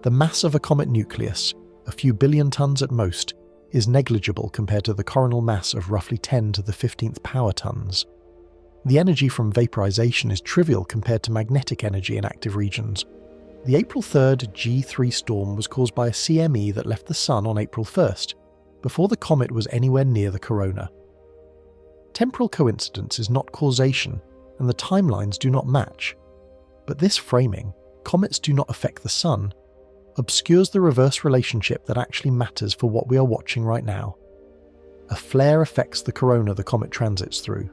[SPEAKER 1] The mass of a comet nucleus, a few billion tons at most, is negligible compared to the coronal mass of roughly 10 to the 15th power tons. The energy from vaporization is trivial compared to magnetic energy in active regions. The April 3rd G3 storm was caused by a CME that left the Sun on April 1st, before the comet was anywhere near the corona. Temporal coincidence is not causation, and the timelines do not match. But this framing, comets do not affect the Sun, obscures the reverse relationship that actually matters for what we are watching right now. A flare affects the corona the comet transits through.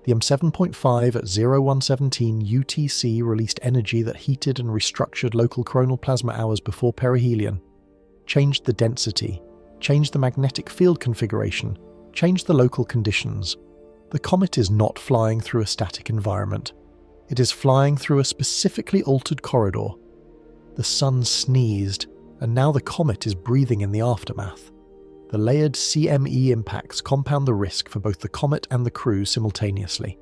[SPEAKER 1] The M7.5 at 0117 UTC released energy that heated and restructured local coronal plasma hours before perihelion, changed the density, changed the magnetic field configuration, changed the local conditions. The comet is not flying through a static environment. It is flying through a specifically altered corridor. The Sun sneezed, and now the comet is breathing in the aftermath. The layered CME impacts compound the risk for both the comet and the crew simultaneously.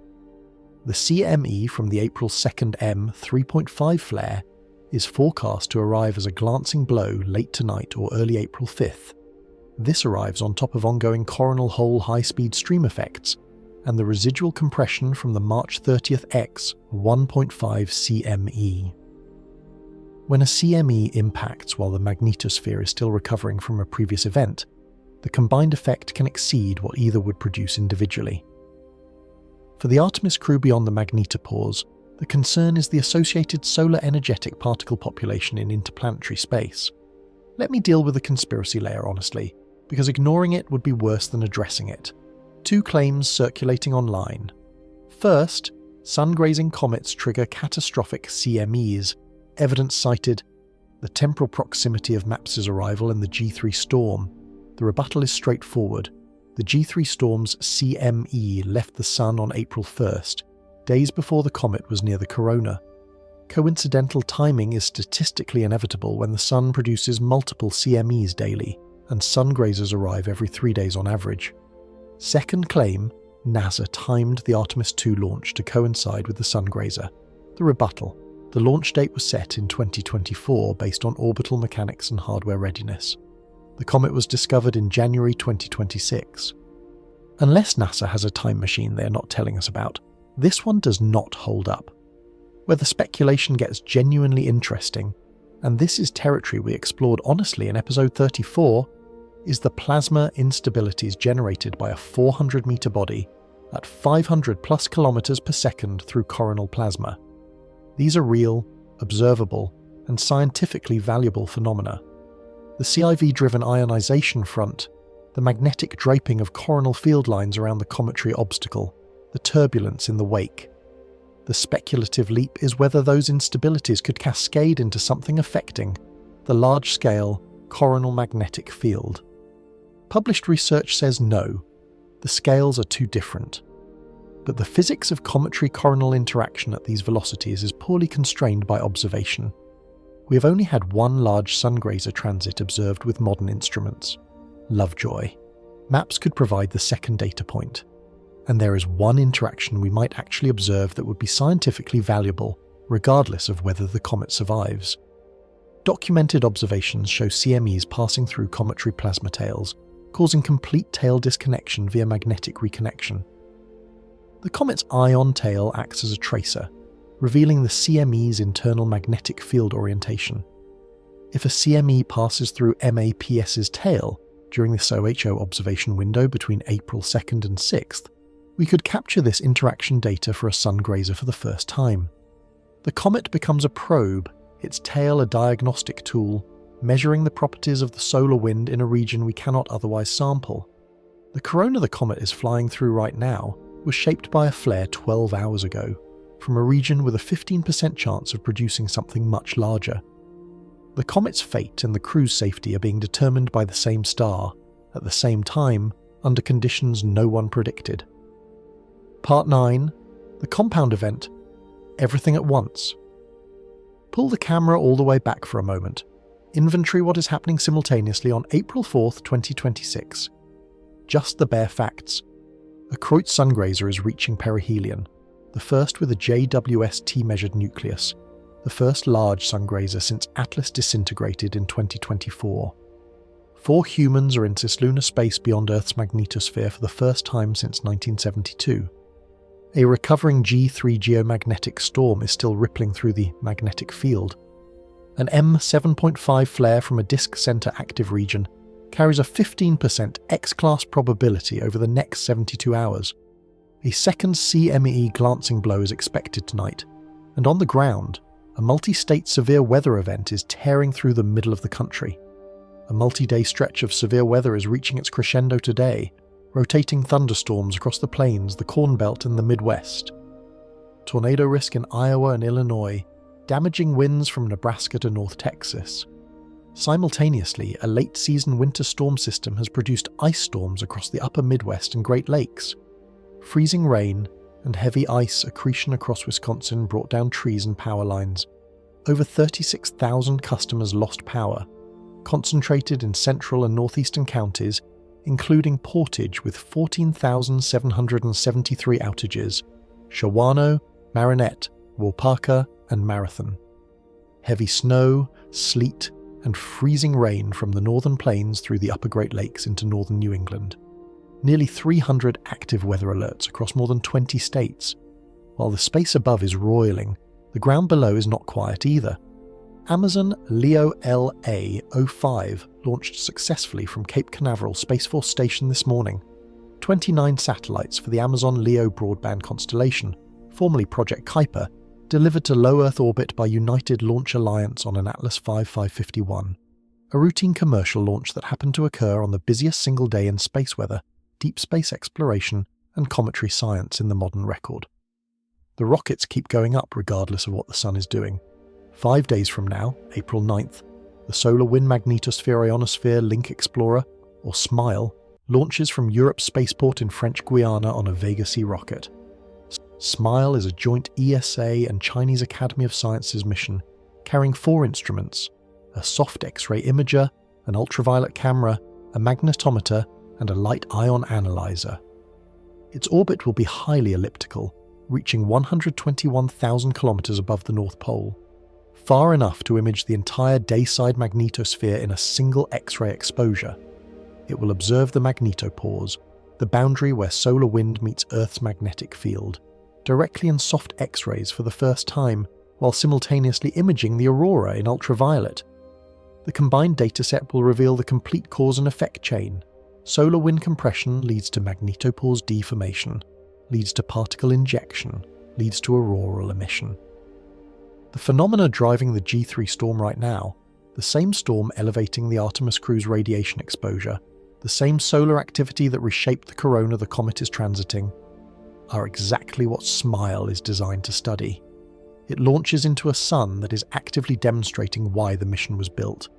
[SPEAKER 1] The CME from the April 2nd M 3.5 flare is forecast to arrive as a glancing blow late tonight or early April 5th. This arrives on top of ongoing coronal hole high-speed stream effects and the residual compression from the March 30th X 1.5 CME. When a CME impacts while the magnetosphere is still recovering from a previous event, the combined effect can exceed what either would produce individually. For the Artemis crew beyond the magnetopause, the concern is the associated solar energetic particle population in interplanetary space. Let me deal with the conspiracy layer honestly, because ignoring it would be worse than addressing it. 2 claims circulating online. First, sun-grazing comets trigger catastrophic CMEs. Evidence cited: the temporal proximity of MAPS's arrival and the G3 storm. The rebuttal is straightforward. The G3 storm's CME left the Sun on April 1st, days before the comet was near the corona. Coincidental timing is statistically inevitable when the Sun produces multiple CMEs daily, and sun-grazers arrive every 3 days on average. Second claim, NASA timed the Artemis II launch to coincide with the Sungrazer. The rebuttal: the launch date was set in 2024 based on orbital mechanics and hardware readiness. The comet was discovered in January 2026. Unless NASA has a time machine they are not telling us about, this one does not hold up. Where the speculation gets genuinely interesting, and this is territory we explored honestly in episode 34, is the plasma instabilities generated by a 400-meter body at 500 plus kilometers per second through coronal plasma. These are real, observable, and scientifically valuable phenomena. The CIV-driven ionization front, the magnetic draping of coronal field lines around the cometary obstacle, the turbulence in the wake. The speculative leap is whether those instabilities could cascade into something affecting, the large-scale coronal magnetic field. Published research says no, the scales are too different. But the physics of cometary-coronal interaction at these velocities is poorly constrained by observation. We have only had one large Sungrazer transit observed with modern instruments, Lovejoy. Maps could provide the second data point, and there is one interaction we might actually observe that would be scientifically valuable, regardless of whether the comet survives. Documented observations show CMEs passing through cometary plasma tails, causing complete tail disconnection via magnetic reconnection. The comet's ion tail acts as a tracer, revealing the CME's internal magnetic field orientation. If a CME passes through MAPS's tail during the SOHO observation window between April 2nd and 6th, we could capture this interaction data for a Sungrazer for the first time. The comet becomes a probe, its tail a diagnostic tool, measuring the properties of the solar wind in a region we cannot otherwise sample. The corona the comet is flying through right now was shaped by a flare 12 hours ago, from a region with a 15% chance of producing something much larger. The comet's fate and the crew's safety are being determined by the same star, at the same time, under conditions no one predicted. Part 9. The compound event. Everything at once. Pull the camera all the way back for a moment. Inventory what is happening simultaneously on April 4th, 2026. Just the bare facts. A Kreutz Sungrazer is reaching Perihelion, the first with a JWST measured nucleus, the first large Sungrazer since Atlas disintegrated in 2024. 4 humans are in cislunar space beyond Earth's magnetosphere for the first time since 1972. A recovering G3 geomagnetic storm is still rippling through the magnetic field. An M7.5 flare from a disk center active region carries a 15% X-class probability over the next 72 hours. A second CME glancing blow is expected tonight, and on the ground, a multi-state severe weather event is tearing through the middle of the country. A multi-day stretch of severe weather is reaching its crescendo today, rotating thunderstorms across the plains, the Corn Belt and the Midwest. Tornado risk in Iowa and Illinois, damaging winds from Nebraska to North Texas. Simultaneously, a late-season winter storm system has produced ice storms across the upper Midwest and Great Lakes. Freezing rain and heavy ice accretion across Wisconsin brought down trees and power lines. Over 36,000 customers lost power, concentrated in central and northeastern counties, including Portage with 14,773 outages, Shawano, Marinette, Waupaca, and Marathon. Heavy snow, sleet, and freezing rain from the northern plains through the upper Great Lakes into northern New England. Nearly 300 active weather alerts across more than 20 states. While the space above is roiling, the ground below is not quiet either. Amazon LEO LA-05 launched successfully from Cape Canaveral Space Force Station this morning. 29 satellites for the Amazon LEO broadband constellation, formerly Project Kuiper, delivered to low Earth orbit by United Launch Alliance on an Atlas V 551, a routine commercial launch that happened to occur on the busiest single day in space weather, deep space exploration, and cometary science in the modern record. The rockets keep going up regardless of what the sun is doing. 5 days from now, April 9th, the Solar Wind Magnetosphere Ionosphere Link Explorer, or SMILE, launches from Europe's spaceport in French Guiana on a Vega C rocket. SMILE is a joint ESA and Chinese Academy of Sciences mission, carrying 4 instruments: a soft X-ray imager, an ultraviolet camera, a magnetometer, and a light ion analyzer. Its orbit will be highly elliptical, reaching 121,000 kilometers above the North Pole, far enough to image the entire dayside magnetosphere in a single X-ray exposure. It will observe the magnetopause, the boundary where solar wind meets Earth's magnetic field, directly in soft X-rays for the first time, while simultaneously imaging the aurora in ultraviolet. The combined dataset will reveal the complete cause and effect chain. Solar wind compression leads to magnetopause deformation, leads to particle injection, leads to auroral emission. The phenomena driving the G3 storm right now, the same storm elevating the Artemis crew's radiation exposure, the same solar activity that reshaped the corona the comet is transiting, are exactly what SMILE is designed to study. It launches into a sun that is actively demonstrating why the mission was built.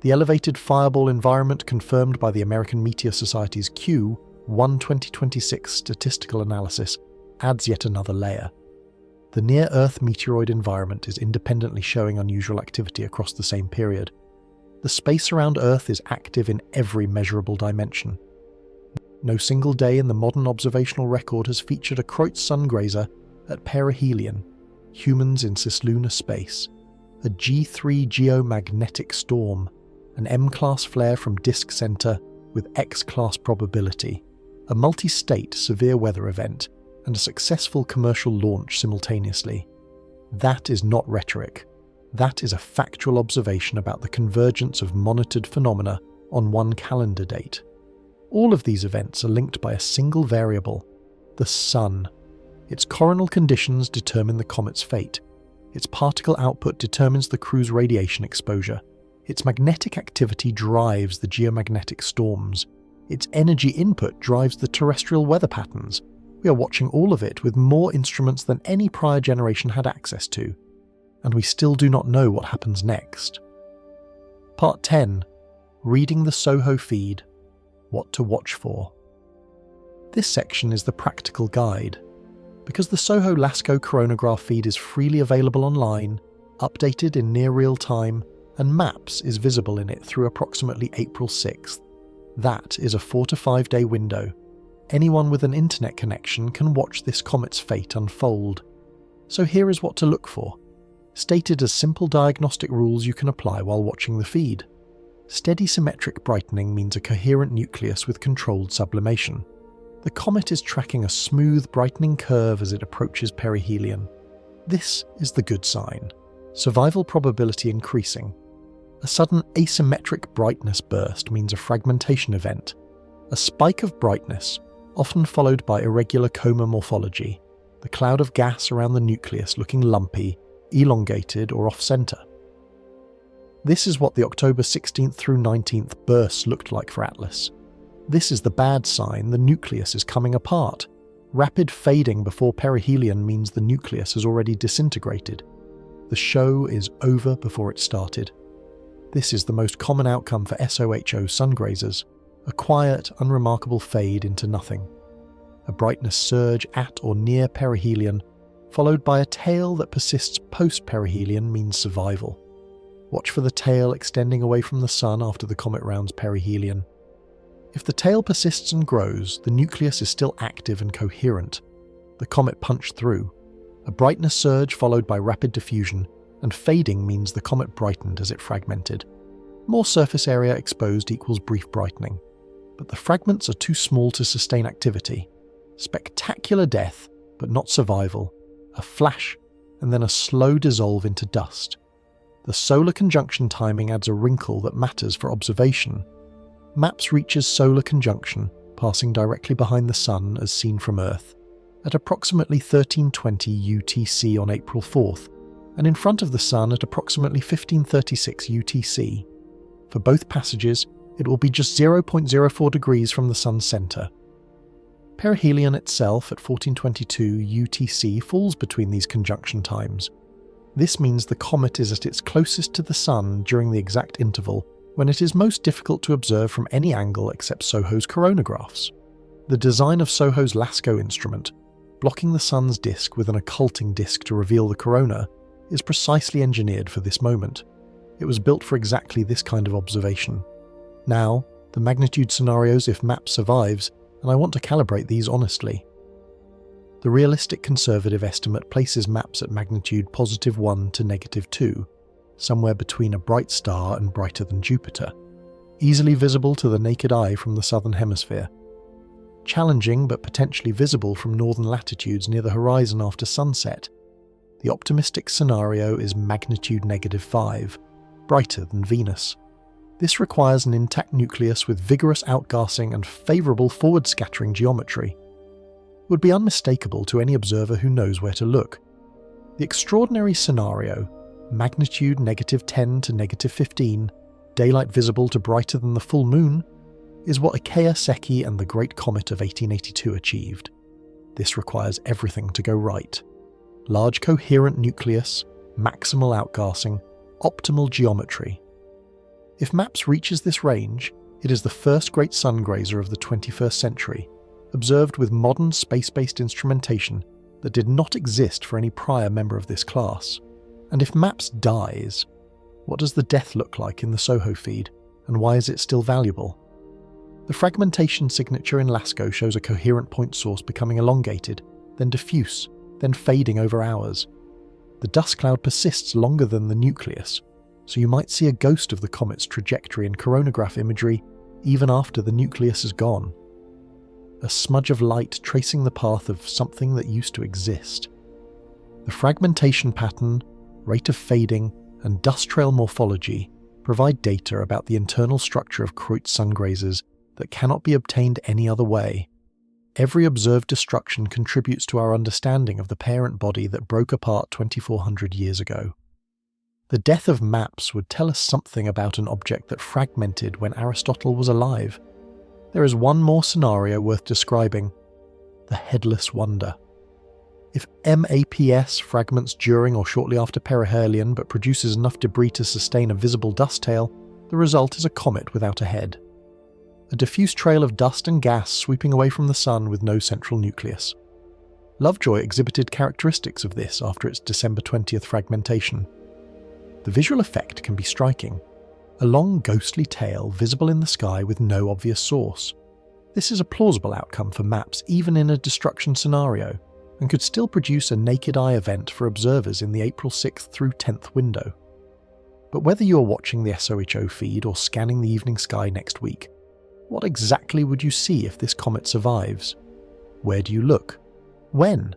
[SPEAKER 1] The elevated fireball environment confirmed by the American Meteor Society's Q1 2026 statistical analysis adds yet another layer. The near-Earth meteoroid environment is independently showing unusual activity across the same period. The space around Earth is active in every measurable dimension. No single day in the modern observational record has featured a Kreutz Sungrazer at Perihelion, humans in cislunar space, a G3 geomagnetic storm, an M-class flare from disk center with X-class probability, a multi-state severe weather event, and a successful commercial launch simultaneously. That is not rhetoric. That is a factual observation about the convergence of monitored phenomena on one calendar date. All of these events are linked by a single variable, the Sun. Its coronal conditions determine the comet's fate. Its particle output determines the crew's radiation exposure. Its magnetic activity drives the geomagnetic storms. Its energy input drives the terrestrial weather patterns. We are watching all of it with more instruments than any prior generation had access to, and we still do not know what happens next. Part 10. Reading the SOHO feed. What to watch for. This section is the practical guide. Because the SOHO LASCO coronagraph feed is freely available online, updated in near real time, and maps is visible in it through approximately April 6th. That is a 4 to 5 day window. Anyone with an internet connection can watch this comet's fate unfold. So here is what to look for. Stated as simple diagnostic rules you can apply while watching the feed. Steady symmetric brightening means a coherent nucleus with controlled sublimation. The comet is tracking a smooth brightening curve as it approaches perihelion. This is the good sign. Survival probability increasing. A sudden asymmetric brightness burst means a fragmentation event. A spike of brightness, often followed by irregular coma morphology, the cloud of gas around the nucleus looking lumpy, elongated or off-center. This is what the October 16th through 19th bursts looked like for Atlas. This is the bad sign, the nucleus is coming apart. Rapid fading before perihelion means the nucleus has already disintegrated. The show is over before it started. This is the most common outcome for SOHO Sungrazers, a quiet, unremarkable fade into nothing. A brightness surge at or near perihelion, followed by a tail that persists post-perihelion means survival. Watch for the tail extending away from the Sun after the comet rounds perihelion. If the tail persists and grows, the nucleus is still active and coherent. The comet punched through. A brightness surge followed by rapid diffusion, and fading means the comet brightened as it fragmented. More surface area exposed equals brief brightening, but the fragments are too small to sustain activity. Spectacular death, but not survival. A flash, and then a slow dissolve into dust. The solar conjunction timing adds a wrinkle that matters for observation. MAPS reaches solar conjunction, passing directly behind the Sun as seen from Earth, at approximately 1320 UTC on April 4th, and in front of the Sun at approximately 1536 UTC. For both passages, it will be just 0.04 degrees from the Sun's centre. Perihelion itself at 1422 UTC falls between these conjunction times. This means the comet is at its closest to the Sun during the exact interval when it is most difficult to observe from any angle except SOHO's coronagraphs. The design of SOHO's LASCO instrument, blocking the Sun's disk with an occulting disk to reveal the corona, is precisely engineered for this moment. It was built for exactly this kind of observation. Now, the magnitude scenarios if MAP survives, and I want to calibrate these honestly. The realistic conservative estimate places MAPS at magnitude +1 to -2, somewhere between a bright star and brighter than Jupiter, easily visible to the naked eye from the southern hemisphere. Challenging but potentially visible from northern latitudes near the horizon after sunset. The optimistic scenario is magnitude -5, brighter than Venus. This requires an intact nucleus with vigorous outgassing and favourable forward scattering geometry. It would be unmistakable to any observer who knows where to look. The extraordinary scenario, magnitude -10 to -15, daylight visible to brighter than the full moon, is what Ikea Secchi and the Great Comet of 1882 achieved. This requires everything to go right. Large coherent nucleus, maximal outgassing, optimal geometry. If MAPS reaches this range, it is the first great sungrazer of the 21st century, observed with modern space-based instrumentation that did not exist for any prior member of this class. And if MAPS dies, what does the death look like in the SOHO feed, and why is it still valuable? The fragmentation signature in LASCO shows a coherent point source becoming elongated, then diffuse, then fading over hours. The dust cloud persists longer than the nucleus, so you might see a ghost of the comet's trajectory in coronagraph imagery even after the nucleus is gone. A smudge of light tracing the path of something that used to exist. The fragmentation pattern, rate of fading, and dust trail morphology provide data about the internal structure of Kreutz sungrazers that cannot be obtained any other way. Every observed destruction contributes to our understanding of the parent body that broke apart 2,400 years ago. The death of MAPS would tell us something about an object that fragmented when Aristotle was alive. There is one more scenario worth describing: the headless wonder. If MAPS fragments during or shortly after perihelion but produces enough debris to sustain a visible dust tail, the result is a comet without a head. A diffuse trail of dust and gas sweeping away from the Sun with no central nucleus. Lovejoy exhibited characteristics of this after its December 20th fragmentation. The visual effect can be striking. A long ghostly tail visible in the sky with no obvious source. This is a plausible outcome for MAPS even in a destruction scenario, and could still produce a naked eye event for observers in the April 6th through 10th window. But whether you are watching the SOHO feed or scanning the evening sky next week, what exactly would you see if this comet survives? Where do you look? When?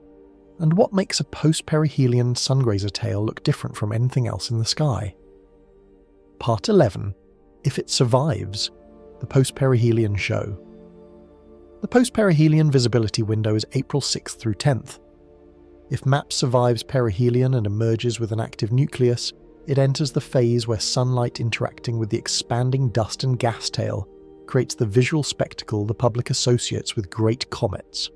[SPEAKER 1] And what makes a post-perihelion sungrazer tail look different from anything else in the sky? Part 11. If it survives, the post-perihelion show. The post-perihelion visibility window is April 6th through 10th. If MAPS survives perihelion and emerges with an active nucleus, it enters the phase where sunlight interacting with the expanding dust and gas tail creates the visual spectacle the public associates with great comets.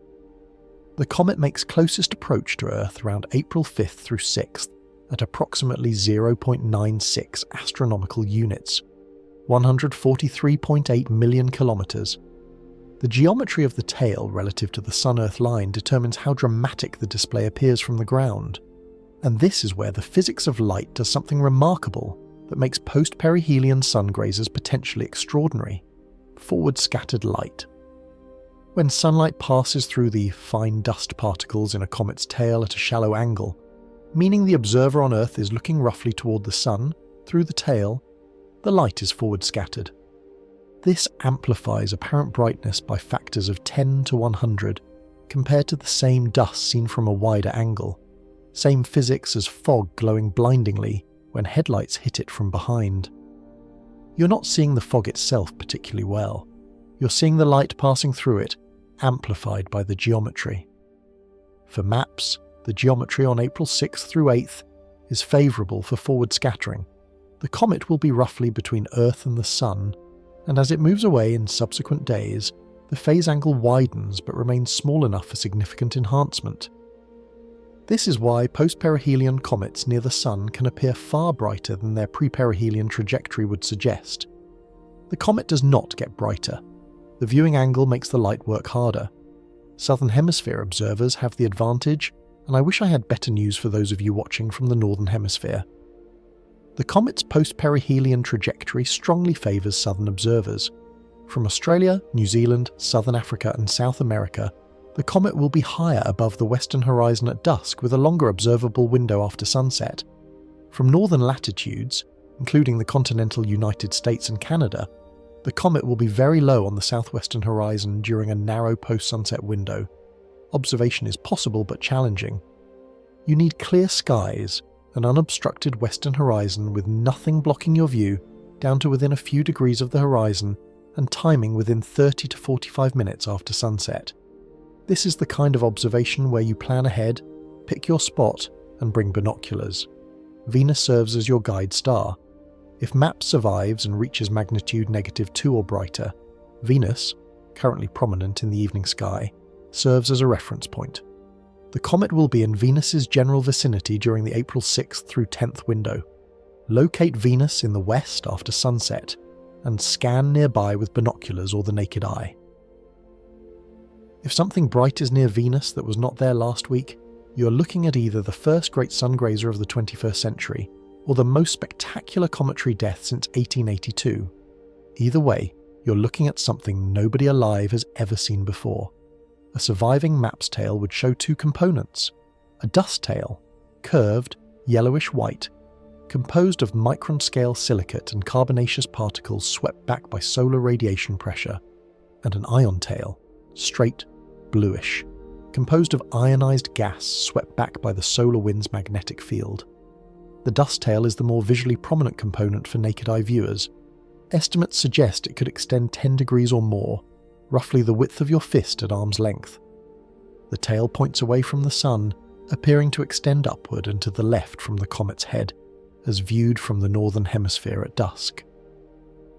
[SPEAKER 1] The comet makes closest approach to Earth around April 5th through 6th at approximately 0.96 astronomical units, 143.8 million kilometers. The geometry of the tail relative to the Sun-Earth line determines how dramatic the display appears from the ground, and this is where the physics of light does something remarkable that makes post-perihelion sungrazers potentially extraordinary: forward-scattered light. When sunlight passes through the fine dust particles in a comet's tail at a shallow angle, meaning the observer on Earth is looking roughly toward the Sun, through the tail, the light is forward-scattered. This amplifies apparent brightness by factors of 10 to 100 compared to the same dust seen from a wider angle, same physics as fog glowing blindingly when headlights hit it from behind. You're not seeing the fog itself particularly well. You're seeing the light passing through it, amplified by the geometry. For MAPS, the geometry on April 6th through 8th is favourable for forward scattering. The comet will be roughly between Earth and the Sun, and as it moves away in subsequent days, the phase angle widens but remains small enough for significant enhancement. This is why post-perihelion comets near the Sun can appear far brighter than their pre-perihelion trajectory would suggest. The comet does not get brighter. The viewing angle makes the light work harder. Southern Hemisphere observers have the advantage, and I wish I had better news for those of you watching from the Northern Hemisphere. The comet's post-perihelion trajectory strongly favours southern observers. From Australia, New Zealand, Southern Africa and South America, the comet will be higher above the western horizon at dusk with a longer observable window after sunset. From northern latitudes, including the continental United States and Canada, the comet will be very low on the southwestern horizon during a narrow post-sunset window. Observation is possible but challenging. You need clear skies, an unobstructed western horizon with nothing blocking your view down to within a few degrees of the horizon, and timing within 30 to 45 minutes after sunset. This is the kind of observation where you plan ahead, pick your spot, and bring binoculars. Venus serves as your guide star. If MAPS survives and reaches magnitude -2 or brighter, Venus, currently prominent in the evening sky, serves as a reference point. The comet will be in Venus's general vicinity during the April 6th through 10th window. locate Venus in the west after sunset, and scan nearby with binoculars or the naked eye. If something bright is near Venus that was not there last week, you are looking at either the first great sungrazer of the 21st century or the most spectacular cometary death since 1882. Either way, you're looking at something nobody alive has ever seen before. A surviving MAPS tail would show two components: a dust tail, curved, yellowish-white, composed of micron-scale silicate and carbonaceous particles swept back by solar radiation pressure, and an ion tail, straight, bluish, composed of ionized gas swept back by the solar wind's magnetic field. The dust tail is the more visually prominent component for naked-eye viewers. Estimates suggest it could extend 10 degrees or more, roughly the width of your fist at arm's length. The tail points away from the sun, appearing to extend upward and to the left from the comet's head, as viewed from the northern hemisphere at dusk.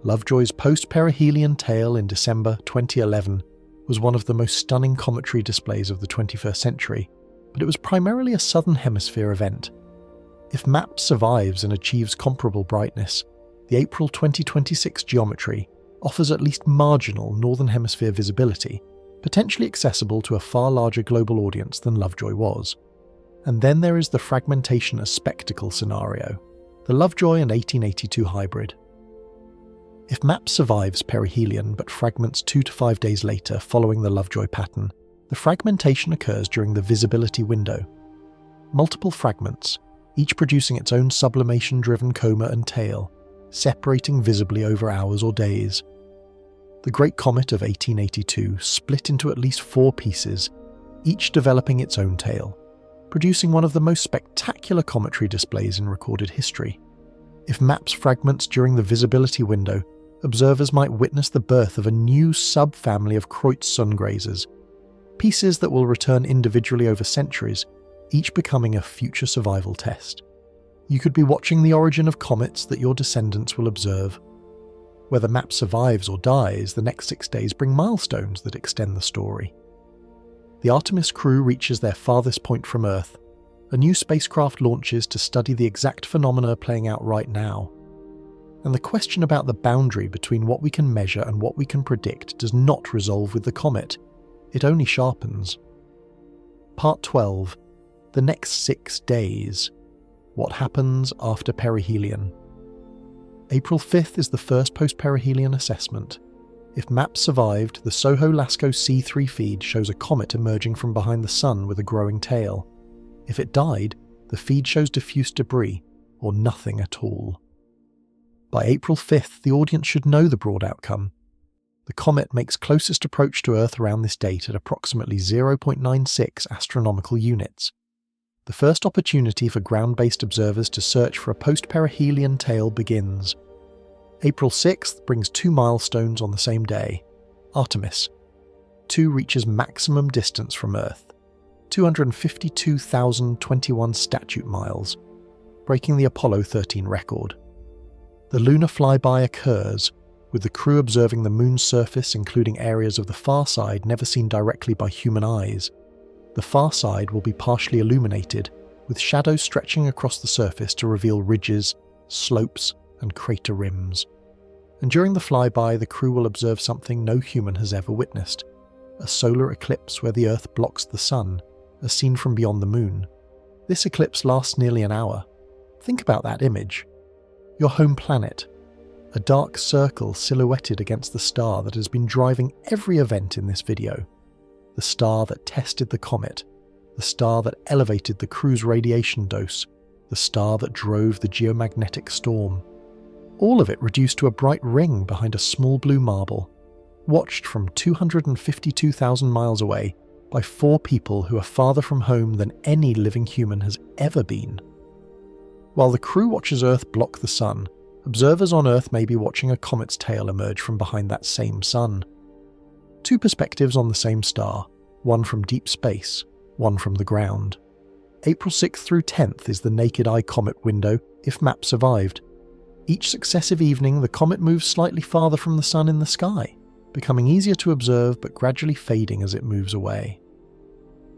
[SPEAKER 1] Lovejoy's post-perihelion tail in December 2011 was one of the most stunning cometary displays of the 21st century, but it was primarily a southern hemisphere event. If MAPS survives and achieves comparable brightness, the April 2026 geometry offers at least marginal northern hemisphere visibility, potentially accessible to a far larger global audience than Lovejoy was. And then there is the fragmentation as spectacle scenario, the Lovejoy and 1882 hybrid. If MAPS survives perihelion but fragments 2 to 5 days later following the Lovejoy pattern, the fragmentation occurs during the visibility window. Multiple fragments, each producing its own sublimation-driven coma and tail, separating visibly over hours or days. The Great Comet of 1882 split into at least 4 pieces, each developing its own tail, producing one of the most spectacular cometary displays in recorded history. If MAPS fragments during the visibility window, observers might witness the birth of a new subfamily of Kreutz Sungrazers, pieces that will return individually over centuries, each becoming a future survival test. You could be watching the origin of comets that your descendants will observe. Whether MAPS survives or dies, the next 6 days bring milestones that extend the story. The Artemis crew reaches their farthest point from Earth. A new spacecraft launches to study the exact phenomena playing out right now. And the question about the boundary between what we can measure and what we can predict does not resolve with the comet. It only sharpens. Part 12. The next 6 days. What happens after perihelion? April 5th is the first post-perihelion assessment. If MAPS survived, the SOHO LASCO C3 feed shows a comet emerging from behind the sun with a growing tail. If it died, the feed shows diffuse debris, or nothing at all. By April 5th, the audience should know the broad outcome. The comet makes closest approach to Earth around this date at approximately 0.96 astronomical units. The first opportunity for ground-based observers to search for a post-perihelion tail begins. April 6th brings 2 milestones on the same day. Artemis. 2 reaches maximum distance from Earth, 252,021 statute miles, breaking the Apollo 13 record. The lunar flyby occurs, with the crew observing the moon's surface including areas of the far side never seen directly by human eyes. The far side will be partially illuminated, with shadows stretching across the surface to reveal ridges, slopes, and crater rims. And during the flyby, the crew will observe something no human has ever witnessed: a solar eclipse where the Earth blocks the sun, as seen from beyond the moon. This eclipse lasts nearly an hour. Think about that image. Your home planet, a dark circle silhouetted against the star that has been driving every event in this video. The star that tested the comet, the star that elevated the crew's radiation dose, the star that drove the geomagnetic storm. All of it reduced to a bright ring behind a small blue marble, watched from 252,000 miles away by 4 people who are farther from home than any living human has ever been. While the crew watches Earth block the sun, observers on Earth may be watching a comet's tail emerge from behind that same sun. 2 perspectives on the same star, one from deep space, one from the ground. April 6th through 10th is the naked eye comet window if MAPS survived. Each successive evening, the comet moves slightly farther from the sun in the sky, becoming easier to observe but gradually fading as it moves away.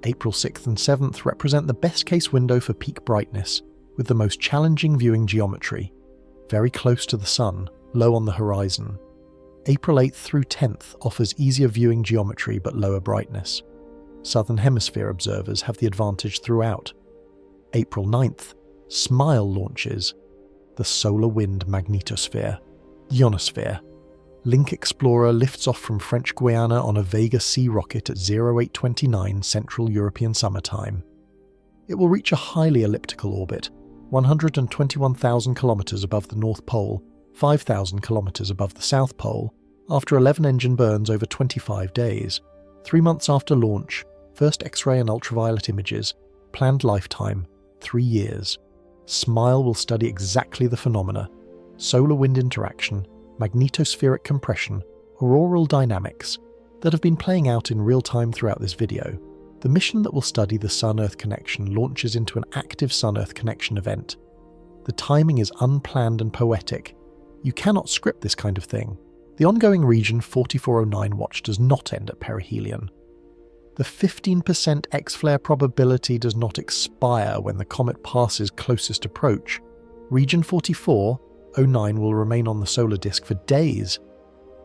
[SPEAKER 1] April 6th and 7th represent the best case window for peak brightness, with the most challenging viewing geometry. very close to the Sun, low on the horizon. April 8th through 10th offers easier viewing geometry but lower brightness. Southern Hemisphere observers have the advantage throughout. April 9th, SMILE launches the Solar Wind Magnetosphere, Ionosphere. Link Explorer lifts off from French Guiana on a Vega C rocket at 0829 Central European Summer Time. It will reach a highly elliptical orbit, 121,000 kilometers above the North Pole, 5,000 kilometers above the South Pole, after 11 engine burns over 25 days. 3 months after launch, first X-ray and ultraviolet images, planned lifetime, 3 years. SMILE will study exactly the phenomena: solar wind interaction, magnetospheric compression, auroral dynamics, that have been playing out in real time throughout this video. The mission that will study the Sun-Earth connection launches into an active Sun-Earth connection event. The timing is unplanned and poetic. You cannot script this kind of thing. The ongoing Region 4409 watch does not end at Perihelion. The 15% X-flare probability does not expire when the comet passes closest approach. Region 4409 will remain on the solar disk for days.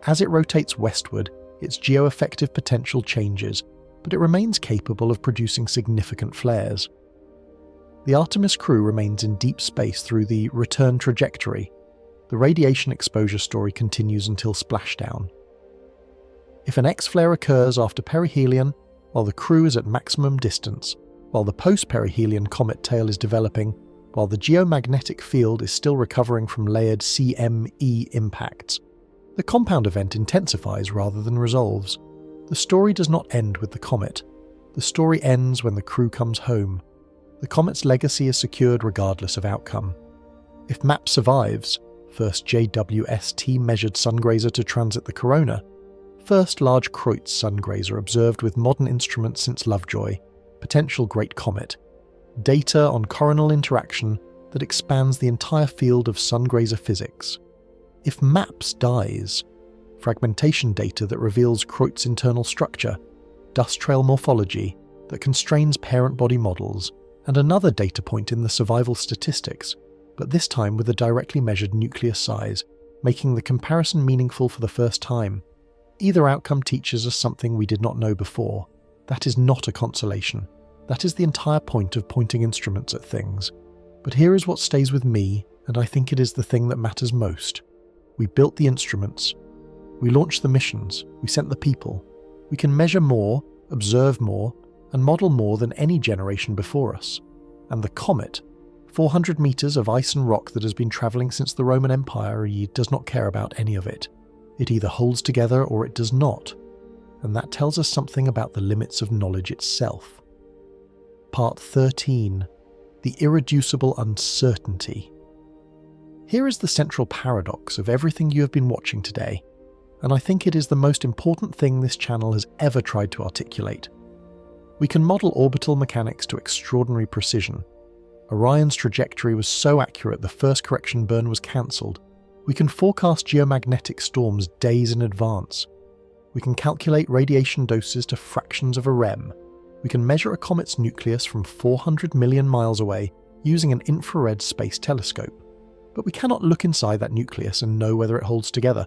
[SPEAKER 1] As it rotates westward, its geoeffective potential changes, but it remains capable of producing significant flares. The Artemis crew remains in deep space through the return trajectory. The radiation exposure story continues until splashdown. If an X-flare occurs after perihelion, while the crew is at maximum distance, while the post-perihelion comet tail is developing, while the geomagnetic field is still recovering from layered CME impacts, the compound event intensifies rather than resolves. The story does not end with the comet. The story ends when the crew comes home. The comet's legacy is secured regardless of outcome. If MAP survives, first JWST measured Sungrazer to transit the corona, first large Kreutz Sungrazer observed with modern instruments since Lovejoy, potential great comet, data on coronal interaction that expands the entire field of Sungrazer physics. If MAPS dies, fragmentation data that reveals Kreutz internal structure, dust trail morphology that constrains parent body models, and another data point in the survival statistics, but this time with a directly measured nucleus size, making the comparison meaningful for the first time. Either outcome teaches us something we did not know before. That is not a consolation. That is the entire point of pointing instruments at things. But here is what stays with me, and I think it is the thing that matters most. We built the instruments. We launched the missions. We sent the people. We can measure more, observe more, and model more than any generation before us. And the comet, 400 meters of ice and rock that has been traveling since the Roman Empire, does not care about any of it. It either holds together or it does not, and that tells us something about the limits of knowledge itself. Part 13. The Irreducible Uncertainty. Here is the central paradox of everything you have been watching today, and I think it is the most important thing this channel has ever tried to articulate. We can model orbital mechanics to extraordinary precision. Orion's trajectory was so accurate the first correction burn was cancelled. We can forecast geomagnetic storms days in advance. We can calculate radiation doses to fractions of a rem. We can measure a comet's nucleus from 400 million miles away using an infrared space telescope. But we cannot look inside that nucleus and know whether it holds together.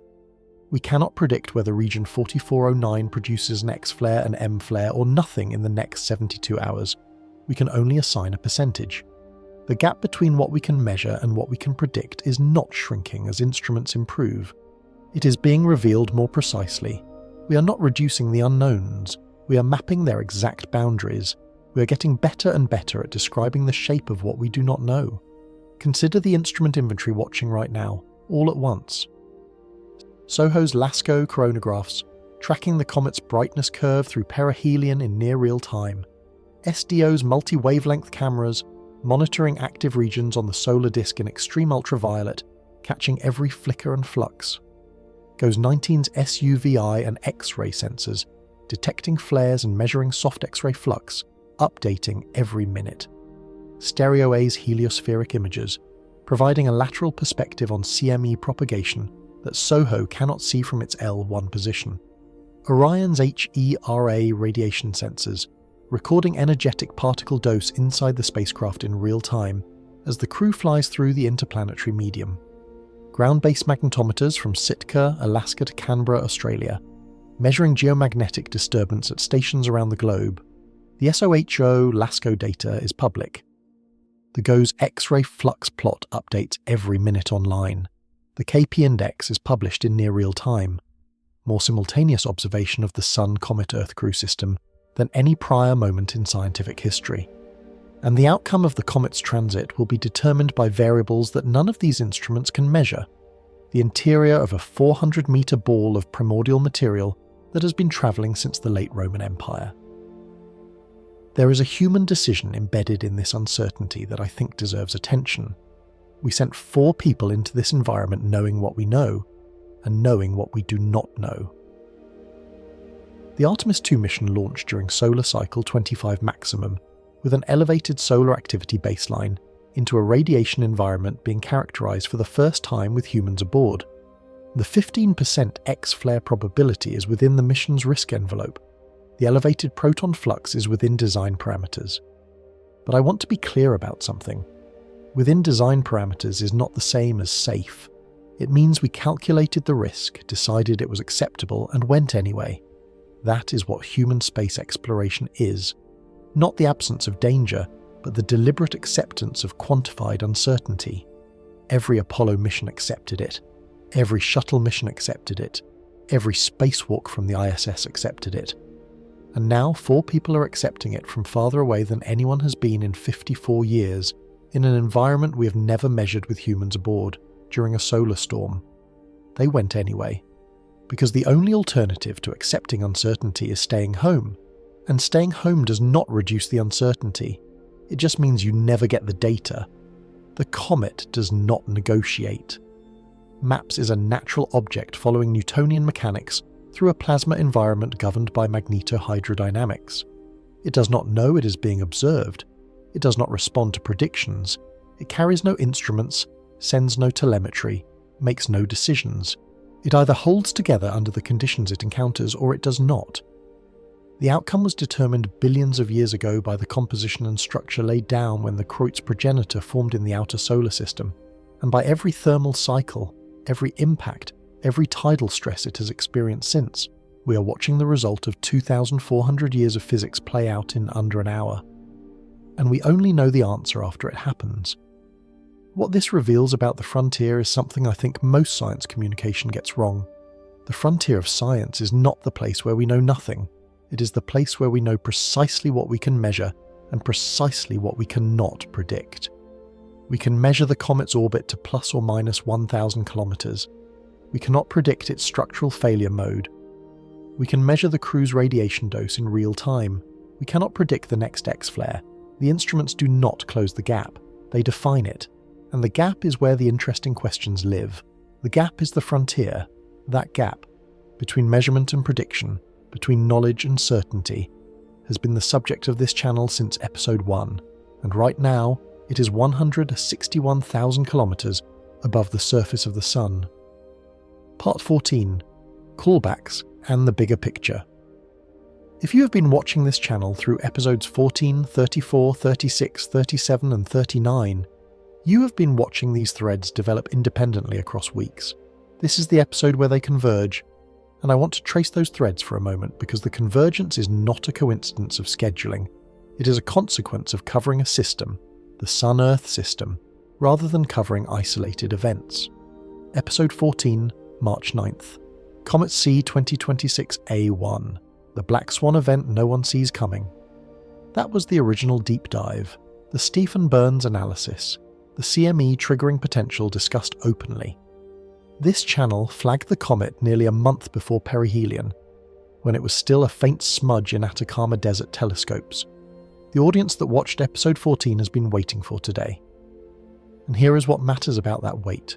[SPEAKER 1] We cannot predict whether region 4409 produces an X-flare, an M-flare, or nothing in the next 72 hours. We can only assign a percentage. The gap between what we can measure and what we can predict is not shrinking as instruments improve. It is being revealed more precisely. We are not reducing the unknowns. We are mapping their exact boundaries. We are getting better and better at describing the shape of what we do not know. Consider the instrument inventory watching right now, all at once. SOHO's LASCO coronagraphs, tracking the comet's brightness curve through perihelion in near real time. SDO's multi-wavelength cameras, monitoring active regions on the solar disk in extreme ultraviolet, catching every flicker and flux. GOES 19's SUVI and X-ray sensors, detecting flares and measuring soft X-ray flux, updating every minute. Stereo A's heliospheric images, providing a lateral perspective on CME propagation that SOHO cannot see from its L1 position. Orion's HERA radiation sensors, recording energetic particle dose inside the spacecraft in real time as the crew flies through the interplanetary medium. Ground-based magnetometers from Sitka, Alaska to Canberra, Australia, measuring geomagnetic disturbance at stations around the globe. The SOHO LASCO data is public. The GOES X-ray flux plot updates every minute online. The KP index is published in near real time. More simultaneous observation of the Sun Comet Earth crew system than any prior moment in scientific history. And the outcome of the comet's transit will be determined by variables that none of these instruments can measure. The interior of a 400-metre ball of primordial material that has been travelling since the late Roman Empire. There is a human decision embedded in this uncertainty that I think deserves attention. We sent 4 people into this environment knowing what we know, and knowing what we do not know. The Artemis 2 mission launched during solar cycle 25 maximum, with an elevated solar activity baseline, into a radiation environment being characterized for the first time with humans aboard. The 15% X-flare probability is within the mission's risk envelope. The elevated proton flux is within design parameters. But I want to be clear about something. Within design parameters is not the same as safe. It means we calculated the risk, decided it was acceptable, and went anyway. That is what human space exploration is. Not the absence of danger, but the deliberate acceptance of quantified uncertainty. Every Apollo mission accepted it. Every shuttle mission accepted it. Every spacewalk from the ISS accepted it. And now 4 people are accepting it from farther away than anyone has been in 54 years, in an environment we have never measured with humans aboard, during a solar storm. They went anyway. Because the only alternative to accepting uncertainty is staying home. And staying home does not reduce the uncertainty. It just means you never get the data. The comet does not negotiate. MAPS is a natural object following Newtonian mechanics through a plasma environment governed by magnetohydrodynamics. It does not know it is being observed. It does not respond to predictions. It carries no instruments, sends no telemetry, makes no decisions. It either holds together under the conditions it encounters or it does not. The outcome was determined billions of years ago by the composition and structure laid down when the Kreutz progenitor formed in the outer solar system, and by every thermal cycle, every impact, every tidal stress it has experienced since. We are watching the result of 2,400 years of physics play out in under an hour. And we only know the answer after it happens. What this reveals about the frontier is something I think most science communication gets wrong. The frontier of science is not the place where we know nothing. It is the place where we know precisely what we can measure and precisely what we cannot predict. We can measure the comet's orbit to plus or minus 1,000 kilometers. We cannot predict its structural failure mode. We can measure the crew's radiation dose in real time. We cannot predict the next X-flare. The instruments do not close the gap. They define it. And the gap is where the interesting questions live. The gap is the frontier. That gap, between measurement and prediction, between knowledge and certainty, has been the subject of this channel since episode 1, and right now it is 161,000 kilometers above the surface of the Sun. Part 14. Callbacks and the bigger picture. If you have been watching this channel through episodes 14, 34, 36, 37 and 39, you have been watching these threads develop independently across weeks. This is the episode where they converge, and I want to trace those threads for a moment because the convergence is not a coincidence of scheduling. It is a consequence of covering a system, the Sun-Earth system, rather than covering isolated events. Episode 14, March 9th. Comet C 2026 A1, the Black Swan event no one sees coming. That was the original deep dive, the Stephen Burns analysis, the CME triggering potential discussed openly. This channel flagged the comet nearly a month before perihelion, when it was still a faint smudge in Atacama Desert telescopes. The audience that watched episode 14 has been waiting for today. And here is what matters about that wait.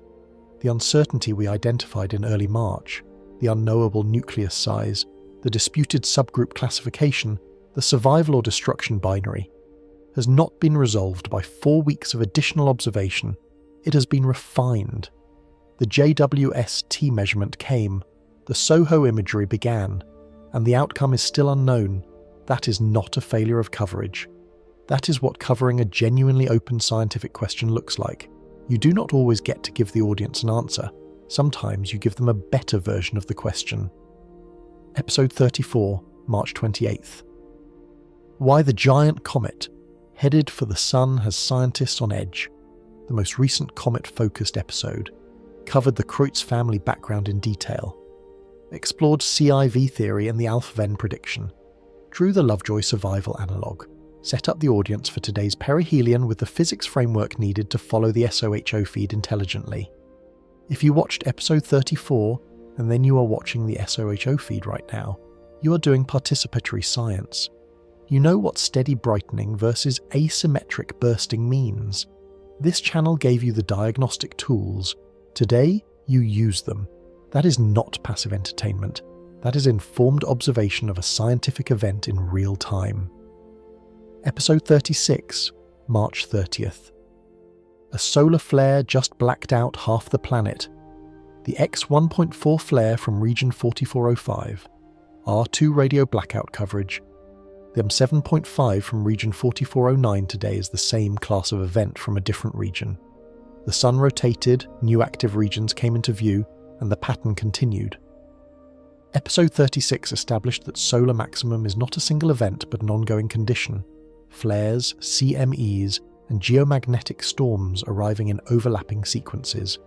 [SPEAKER 1] The uncertainty we identified in early March, the unknowable nucleus size, the disputed subgroup classification, the survival or destruction binary, has not been resolved by 4 weeks of additional observation. It has been refined. The JWST measurement came, the SOHO imagery began, and the outcome is still unknown. That is not a failure of coverage. That is what covering a genuinely open scientific question looks like. You do not always get to give the audience an answer. Sometimes you give them a better version of the question. Episode 34, March 28th. Why the giant comet headed for the Sun has scientists on edge. The most recent comet-focused episode covered the Kreutz family background in detail, explored CIV theory and the alpha-ven prediction, drew the Lovejoy survival analogue, set up the audience for today's perihelion with the physics framework needed to follow the SOHO feed intelligently. If you watched episode 34 and then you are watching the SOHO feed right now, you are doing participatory science. You know what steady brightening versus asymmetric bursting means. This channel gave you the diagnostic tools. Today, you use them. That is not passive entertainment. That is informed observation of a scientific event in real time. Episode 36, March 30th. A solar flare just blacked out half the planet. The X1.4 flare from region 4405. R2 radio blackout coverage. The M7.5 from region 4409 today is the same class of event from a different region. The Sun rotated, new active regions came into view, and the pattern continued. Episode 36 established that solar maximum is not a single event but an ongoing condition. Flares, CMEs, and geomagnetic storms arriving in overlapping sequences.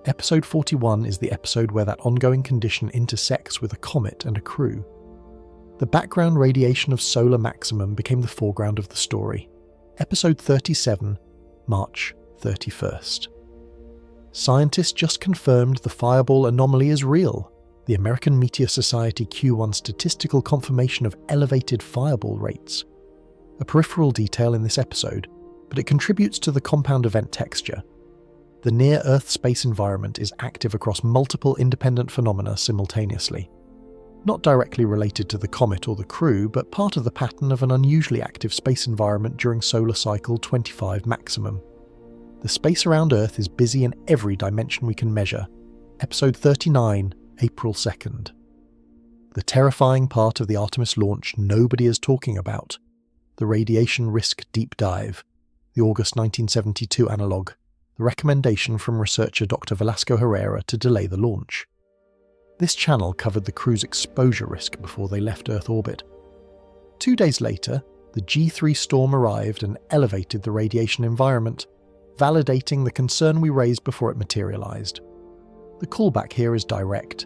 [SPEAKER 1] Episode 41 is the episode where that ongoing condition intersects with a comet and a crew. The background radiation of solar maximum became the foreground of the story. Episode 37, March 31st. Scientists just confirmed the fireball anomaly is real. The American Meteor Society Q1 statistical confirmation of elevated fireball rates. A peripheral detail in this episode, but it contributes to the compound event texture. The near-Earth space environment is active across multiple independent phenomena simultaneously. Not directly related to the comet or the crew, but part of the pattern of an unusually active space environment during solar cycle 25 maximum. The space around Earth is busy in every dimension we can measure. Episode 39, April 2nd. The terrifying part of the Artemis launch nobody is talking about. The radiation risk deep dive. The August 1972 analogue. The recommendation from researcher Dr. Velasco Herrera to delay the launch. This channel covered the crew's exposure risk before they left Earth orbit. 2 days later, the G3 storm arrived and elevated the radiation environment, validating the concern we raised before it materialized. The callback here is direct.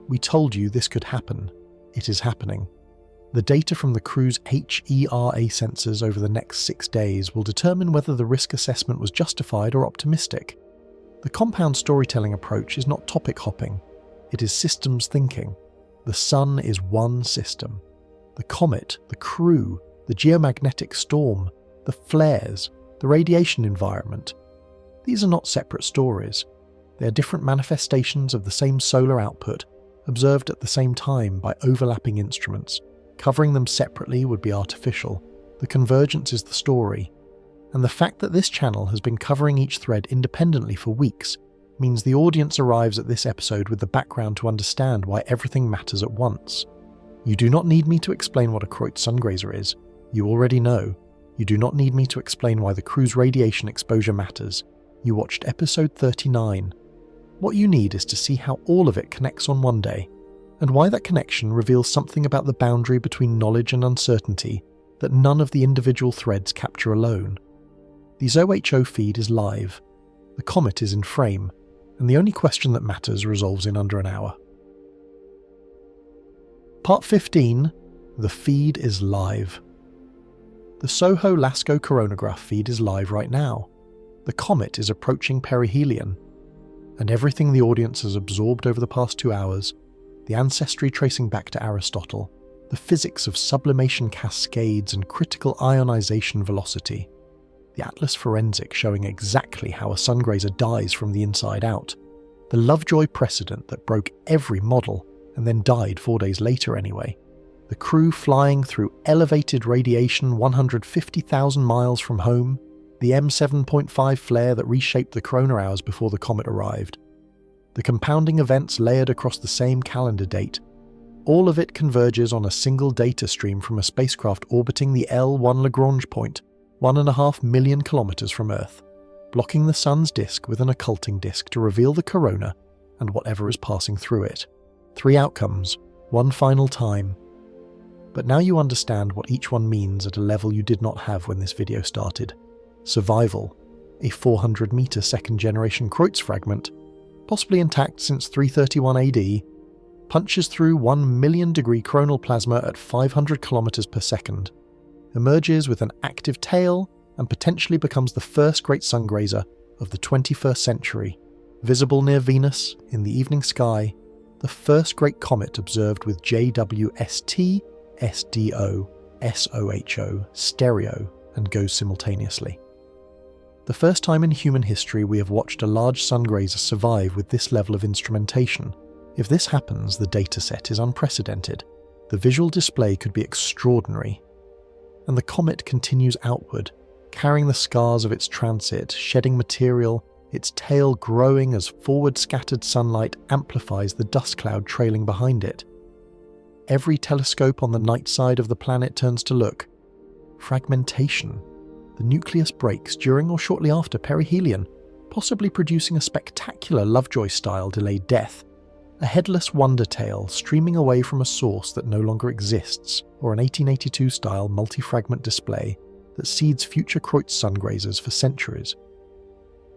[SPEAKER 1] We told you this could happen. It is happening. The data from the crew's HERA sensors over the next 6 days will determine whether the risk assessment was justified or optimistic. The compound storytelling approach is not topic hopping. It is systems thinking. The Sun is one system. The comet, the crew, the geomagnetic storm, the flares, the radiation environment. These are not separate stories. They are different manifestations of the same solar output, observed at the same time by overlapping instruments. Covering them separately would be artificial. The convergence is the story. And the fact that this channel has been covering each thread independently for weeks means the audience arrives at this episode with the background to understand why everything matters at once. You do not need me to explain what a Kreutz Sungrazer is. You already know. You do not need me to explain why the crew's radiation exposure matters. You watched episode 39. What you need is to see how all of it connects on one day, and why that connection reveals something about the boundary between knowledge and uncertainty that none of the individual threads capture alone. The SOHO feed is live. The comet is in frame, and the only question that matters resolves in under an hour. Part 15. The feed is live. The SOHO LASCO coronagraph feed is live right now. The comet is approaching perihelion, and everything the audience has absorbed over the past 2 hours, the ancestry tracing back to Aristotle, the physics of sublimation cascades and critical ionization velocity, the Atlas forensic showing exactly how a Sungrazer dies from the inside out, the Lovejoy precedent that broke every model and then died 4 days later anyway, the crew flying through elevated radiation 150,000 miles from home, the M7.5 flare that reshaped the corona hours before the comet arrived, the compounding events layered across the same calendar date. All of it converges on a single data stream from a spacecraft orbiting the L1 Lagrange point, 1.5 million kilometers from Earth. blocking the Sun's disk with an occulting disk to reveal the corona and whatever is passing through it. 3 outcomes, 1 final time. But now you understand what each one means at a level you did not have when this video started. Survival, a 400-meter second-generation Kreutz fragment, possibly intact since 331 AD, punches through 1 million-degree coronal plasma at 500 kilometers per second, emerges with an active tail, and potentially becomes the first great sungrazer of the 21st century, visible near Venus in the evening sky, the first great comet observed with JWST, SDO, SOHO, stereo, and goes simultaneously. The first time in human history we have watched a large sungrazer survive with this level of instrumentation. If this happens, the dataset is unprecedented. The visual display could be extraordinary. And the comet continues outward, carrying the scars of its transit, shedding material, its tail growing as forward-scattered sunlight amplifies the dust cloud trailing behind it. Every telescope on the night side of the planet turns to look. Fragmentation. The nucleus breaks during or shortly after perihelion, possibly producing a spectacular Lovejoy-style delayed death. A headless wonder tail streaming away from a source that no longer exists, or an 1882-style multi-fragment display that seeds future Kreutz sungrazers for centuries.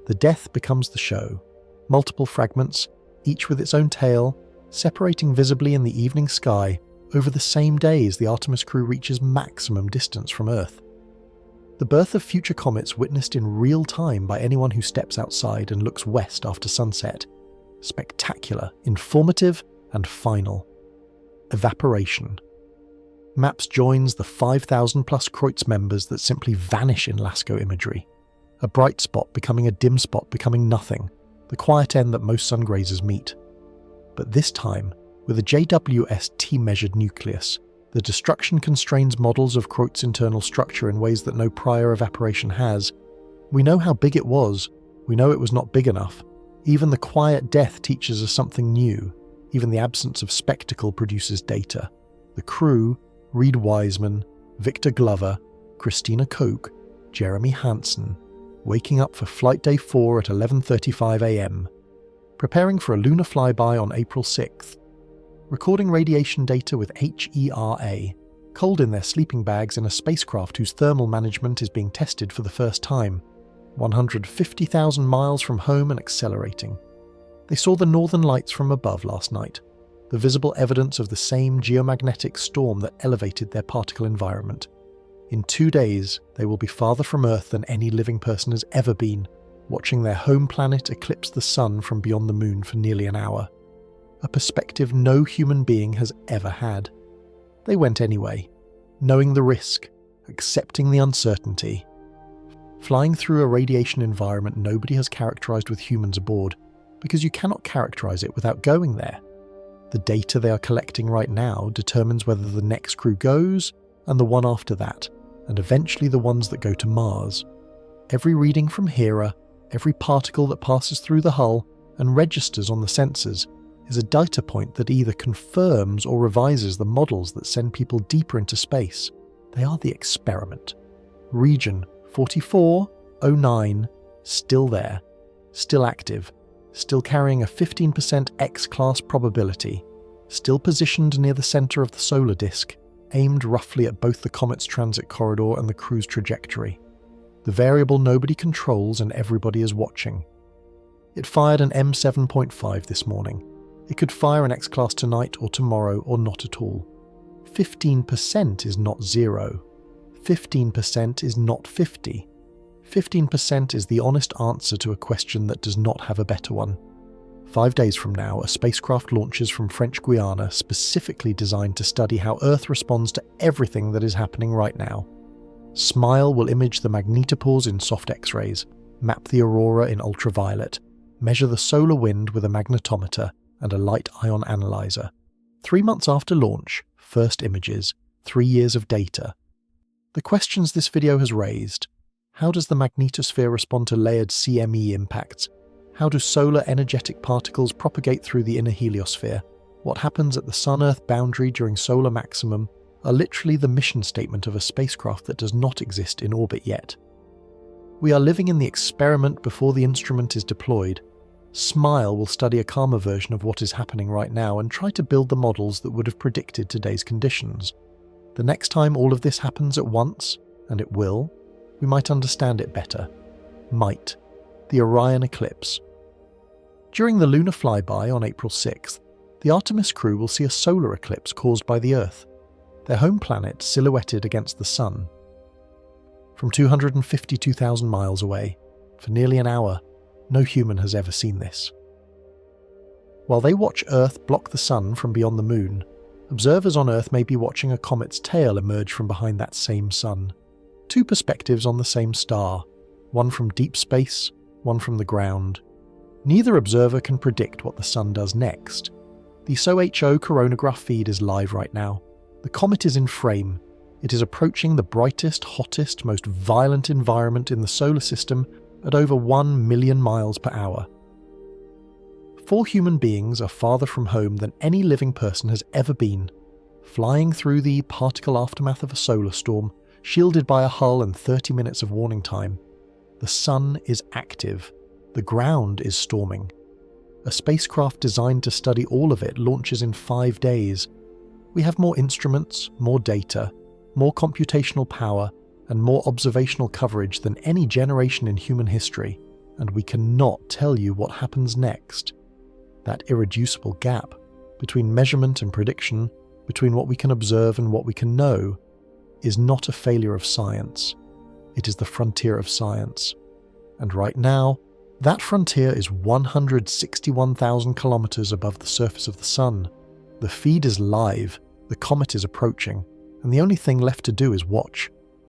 [SPEAKER 1] The death becomes the show. Multiple fragments, each with its own tail, separating visibly in the evening sky over the same day as the Artemis crew reaches maximum distance from Earth. The birth of future comets witnessed in real time by anyone who steps outside and looks west after sunset. Spectacular, informative, and final. Evaporation. MAPS joins the 5,000-plus Kreutz members that simply vanish in LASCO imagery. A bright spot becoming a dim spot becoming nothing, the quiet end that most sungrazers meet. But this time, with a JWST measured nucleus, the destruction constrains models of Kreutz internal structure in ways that no prior evaporation has. We know how big it was, we know it was not big enough. Even the quiet death teaches us something new. Even the absence of spectacle produces data. The crew, Reed Wiseman, Victor Glover, Christina Koch, Jeremy Hansen, waking up for Flight Day 4 at 11:35 a.m., preparing for a lunar flyby on April 6th, recording radiation data with HERA, cold in their sleeping bags in a spacecraft whose thermal management is being tested for the first time, 150,000 miles from home and accelerating. They saw the northern lights from above last night, the visible evidence of the same geomagnetic storm that elevated their particle environment. In 2 days, they will be farther from Earth than any living person has ever been, watching their home planet eclipse the sun from beyond the moon for nearly an hour. A perspective no human being has ever had. They went anyway, knowing the risk, accepting the uncertainty. Flying through a radiation environment nobody has characterized with humans aboard, because you cannot characterize it without going there. The data they are collecting right now determines whether the next crew goes, and the one after that, and eventually the ones that go to Mars. Every reading from HERA, every particle that passes through the hull and registers on the sensors, is a data point that either confirms or revises the models that send people deeper into space. They are the experiment. Region 4409, still there, still active, still carrying a 15% X-class probability, still positioned near the center of the solar disk, aimed roughly at both the comet's transit corridor and the crew's trajectory. The variable nobody controls and everybody is watching. It fired an M7.5 this morning. It could fire an X-class tonight or tomorrow or not at all. 15% is not 0. 15% is not 50. 15% is the honest answer to a question that does not have a better one. 5 days from now, a spacecraft launches from French Guiana specifically designed to study how Earth responds to everything that is happening right now. SMILE will image the magnetopause in soft X-rays, map the aurora in ultraviolet, measure the solar wind with a magnetometer and a light ion analyzer. 3 months after launch, first images, 3 years of data. The questions this video has raised: how does the magnetosphere respond to layered CME impacts? How do solar energetic particles propagate through the inner heliosphere? What happens at the Sun-Earth boundary during solar maximum are literally the mission statement of a spacecraft that does not exist in orbit yet. We are living in the experiment before the instrument is deployed. SMILE will study a calmer version of what is happening right now and try to build the models that would have predicted today's conditions. The next time all of this happens at once, and it will, we might understand it better. Might. The Orion eclipse. During the lunar flyby on April 6th, the Artemis crew will see a solar eclipse caused by the Earth, their home planet silhouetted against the Sun. From 252,000 miles away, for nearly an hour, no human has ever seen this. While they watch Earth block the Sun from beyond the Moon, observers on Earth may be watching a comet's tail emerge from behind that same Sun. Two perspectives on the same star, one from deep space, one from the ground. Neither observer can predict what the Sun does next. The SOHO coronagraph feed is live right now. The comet is in frame. It is approaching the brightest, hottest, most violent environment in the solar system at over 1 million miles per hour. 4 human beings are farther from home than any living person has ever been, flying through the particle aftermath of a solar storm, shielded by a hull and 30 minutes of warning time. The Sun is active. The ground is storming. A spacecraft designed to study all of it launches in 5 days. We have more instruments, more data, more computational power, and more observational coverage than any generation in human history, and we cannot tell you what happens next. That irreducible gap between measurement and prediction, between what we can observe and what we can know, is not a failure of science. It is the frontier of science. And right now, that frontier is 161,000 kilometers above the surface of the Sun. The feed is live, the comet is approaching, and the only thing left to do is watch.